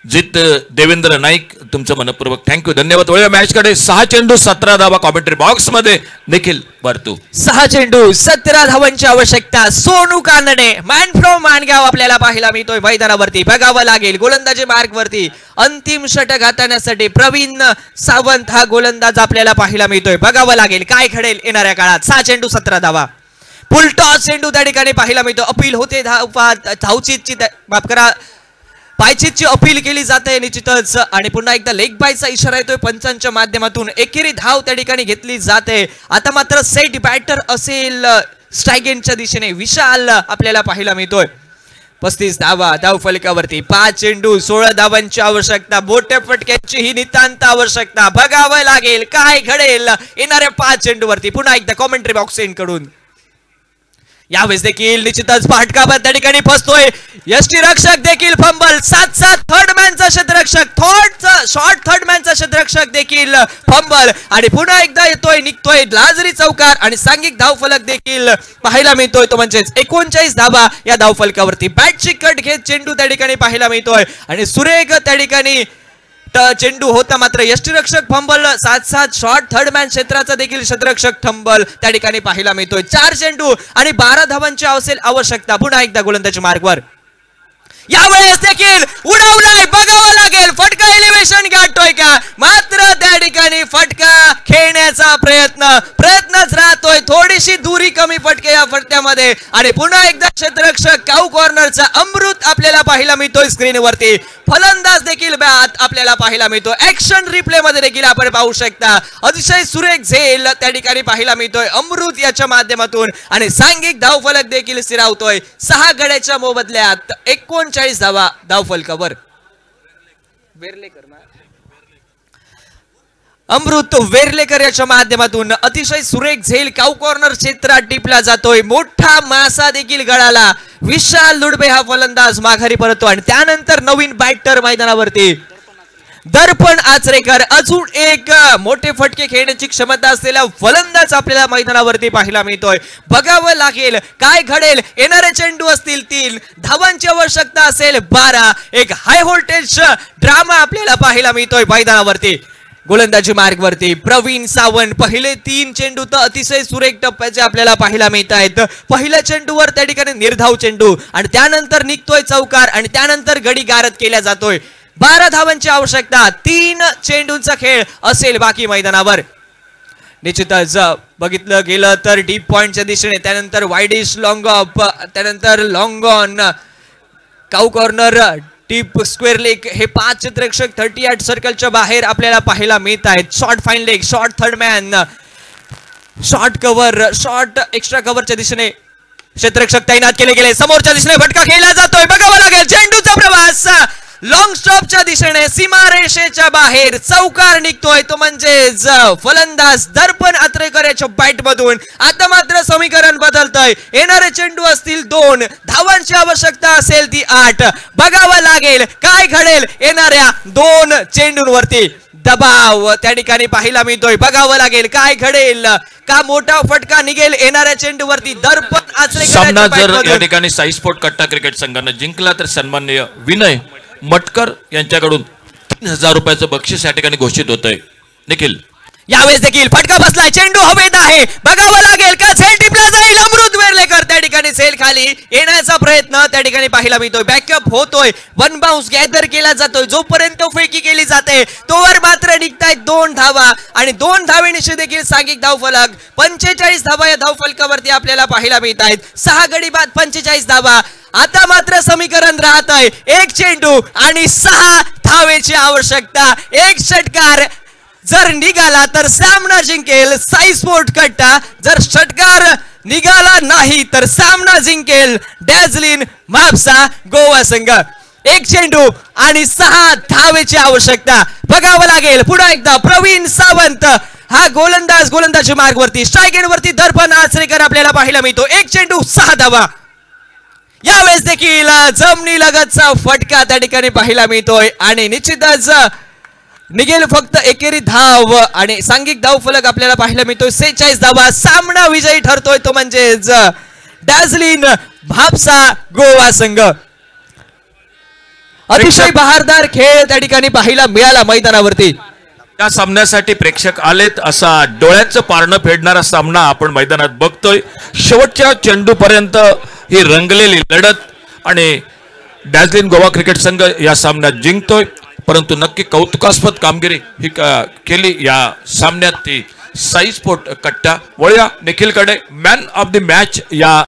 जित देवेंद्र नाईक तुमचं मनपूर्वक थँक्यू, धन्यवाद. वळूया मॅचकडे. 6 चेंडू 17 धावा कॉमेंट्री बॉक्स मध्ये निखिल बरतू. 6 चेंडू 17 धावांची आवश्यकता. सोनू कानडे मॅन फ्रॉम माणगाव आपल्याला पाहायला मिळतोय मैदानावरती. बघावं लागेल गोलंदाजी मार्गवरती अंतिम षटक हाताळण्यासाठी प्रवीण सावंत हा गोलंदाज आपल्याला पाहायला मिळतोय. बघावं लागेल काय घडेल येणाऱ्या काळात. 6 चेंडू 17 धावा. फुलटॉस चेंडू त्या ठिकाणी पाहायला मिळतो. अपील होते धावचीतची माफ करा पायचीतची अपील केली जाते निश्चितच. आणि पुन्हा एकदा लेग बायचा इशारा येतोय पंचांच्या माध्यमातून. एकेरी धाव त्या ठिकाणी घेतली जाते. आता मात्र सेट बॅटर असेल स्ट्रायगेंटच्या दिशेने विशाल आपल्याला पाहायला मिळतोय. 35 धावा धावफलकावरती. 5 चेंडू 16 धावांची आवश्यकता. बोटे फटक्यांची ही नितांत आवश्यकता. बघावं लागेल काय घडेल येणाऱ्या 5 चेंडूवरती. पुन्हा एकदा कॉमेंट्री बॉक्स कडून यावेळेस देखील निश्चितच फाटकावर त्या ठिकाणी फसतोय यष्टीरक्षक देखील फंबल. 7-7 थर्ड मॅनचा क्षेत्ररक्षक शॉर्ट थर्ड मॅनचा क्षेत्ररक्षक देखील फंबल. आणि पुन्हा एकदा येतोय निघतोय लाजरी चौकार आणि सांघिक धावफलक देखील पाहायला मिळतोय. तो म्हणजेच 39 धावा या धावफलकावरती. बॅटची कट घेत चेंडू त्या ठिकाणी पाहायला मिळतोय आणि सुरेख त्या ठिकाणी चेंडू होता मात्र यष्टीरक्षक फंबल. 7-7 शॉर्ट थर्ड मॅन क्षेत्राचा देखील क्षेत्ररक्षक फंबल त्या ठिकाणी पाहायला मिळतोय. 4 चेंडू आणि 12 धावांची असेल आवश्यकता. पुन्हा एकदा गोलंदाजी मार्गवर यावेळेस देखील उडवलाय. बघावं लागेल फटका एलिव्हेशन गाठतोय का. मात्र त्या ठिकाणी फटका खेळण्याचा प्रयत्नच राहतोय. थोडीशी दुरी कमी फटके या फटक्यामध्ये. आणि पुन्हा एकदा क्षेत्ररक्षक काऊ कॉर्नरचा अमृत आपल्याला पाहायला मिळतोय स्क्रीनवरती. फलंदाज देखील बॅट आपल्याला पाहायला मिळतोय. ऍक्शन रिप्ले मध्ये देखील आपण पाहू शकता. अतिशय सुरेख झेल त्या ठिकाणी पाहायला मिळतोय अमृत याच्या माध्यमातून. आणि सांघिक धावफलक देखील स्थिरावतोय 6 गड्याच्या मोबदल्यात 39 धावा धावफलकावर. अमृत वेर्लेकर याच्या माध्यमातून अतिशय सुरेख झेल काऊ कॉर्नर क्षेत्रात टिपला जातोय. मोठा मासा देखील गळाला. विशाल लुडबे हा फलंदाज माघारी परततो. आणि त्यानंतर नवीन बॅटर मैदानावरती दर्पण आचरेकर. अजून एक मोठे फटके खेळण्याची क्षमता असलेला फलंदाज आपल्याला मैदानावरती पाहायला मिळतोय. बघावं लागेल काय घडेल. येणारे चेंडू असतील 3 धावांची आवश्यकता असेल 12. एक हाय व्होल्टेज ड्रामा आपल्याला पाहायला मिळतोय मैदानावरती. गोलंदाजी मार्गवरती प्रवीण सावंत. पहिले 3 चेंडू तर अतिशय सुरेख टप्प्याचे आपल्याला पाहायला मिळत आहेत. पहिल्या चेंडूवर त्या ठिकाणी निर्धाव चेंडू आणि त्यानंतर निघतोय चौकार आणि त्यानंतर गडी गारद केला जातोय. 12 धावांची आवश्यकता. 3 चेंडूंचा खेळ असेल बाकी मैदानावर. निश्चितच बघितलं गेलं तर डीप पॉइंटच्या दिशेने त्यानंतर वाईडिश लॉंग ऑफ त्यानंतर long on cow corner tip square leg हे 5 क्षेत्ररक्षक 38 सर्कलच्या बाहेर आपल्याला पाहायला मिळत आहेत. Short fine leg short third man short cover short extra कव्हरच्या दिशेने क्षेत्ररक्षक तैनात केले गेले. समोरच्या दिशेने फटका खेळला जातोय. बघावं लागेल चेंडूचा प्रवास लॉंग स्टॉपच्या दिशेने सीमारेषेच्या बाहेर चौकार निघतोय. तो म्हणजेच फलंदाज दर्पण आत्रेकर याच्या बॅट मधून. आता मात्र समीकरण बदलतंय. येणारे चेंडू असतील 2 धावांची आवश्यकता असेल ती 8. बघावं लागेल काय घडेल येणाऱ्या 2 चेंडूंवरती. दबाव त्या ठिकाणी पाहायला मिळतोय. बघावं लागेल काय घडेल, का मोठा फटका निघेल येणाऱ्या चेंडूवरती. दर्पण सामना जर या ठिकाणी साई स्पोर्ट कट्टा क्रिकेट संघानं जिंकला तर सन्माननीय विनय मटकर यांच्याकडून 3000 रुपयाचं बक्षीस या ठिकाणी घोषित होत आहे. निखिल, यावेळेस देखील फटका बसलाय, चेंडू हवेत आहे. बघावं लागेल का झेल टिपला जाईल. अमृत वेर्लेकर त्या ठिकाणी झेल खाली येण्याचा प्रयत्न त्या ठिकाणी पाहायला मिळतोय. बॅकअप होतोय, वन बाउन्स गॅदर केला जातोय. जोपर्यंत फेकी केली जाते तोवर मात्र निघतायत 2 धावा आणि 2 धावेनिशी देखील सांघिक धावफलक 45 धावा या धावफलकावरती आपल्याला पाहायला मिळत आहेत. 6 गडी बाद 45 धावा. आता मात्र समीकरण राहत आहे 1 चेंडू आणि 6 धावेची आवश्यकता. 1 षटकार जर निघाला तर सामना जिंकेल साई स्पोर्ट कट्टा. जर षटकार निघाला नाही तर सामना जिंकेल डॅझलिन म्हापसा गोवा संघ. 1 चेंडू आणि 6 धावेची आवश्यकता. बघावं लागेल पुन्हा एकदा प्रवीण सावंत हा गोलंदाजी मार्गवरती स्ट्राईक एंड वरती दर्पण आचरेकर आपल्याला पाहायला मिळतो. 1 चेंडू 6 धावा. यावेळेस देखील जमनी लगतचा फटका त्या ठिकाणी पाहायला मिळतोय आणि निश्चितच निघेल फक्त एकेरी धाव आणि सांघिक धाव फलक आपल्याला पाहायला मिळतोय 46 धावा. सामना विजयी ठरतोय तो म्हणजेच डॅझलिन म्हापसा गोवा संघ. अतिशय बहारदार खेळ त्या ठिकाणी पाहायला मिळाला मैदानावरती. या सामन्यासाठी प्रेक्षक आलेत असा डोळ्याचं पारणं फेडणारा सामना आपण मैदानात बघतोय. शेवटच्या चेंडूपर्यंत ही रंगलेली लढत आणि डॅझलिन गोवा क्रिकेट संघ या सामन्यात जिंकतोय. परंतु नक्की कौतुकास्पद कामगिरी ही केली या सामन्यात ती साई स्पोर्ट कट्टा. वळूया निखिलकडे. मॅन ऑफ द मॅच या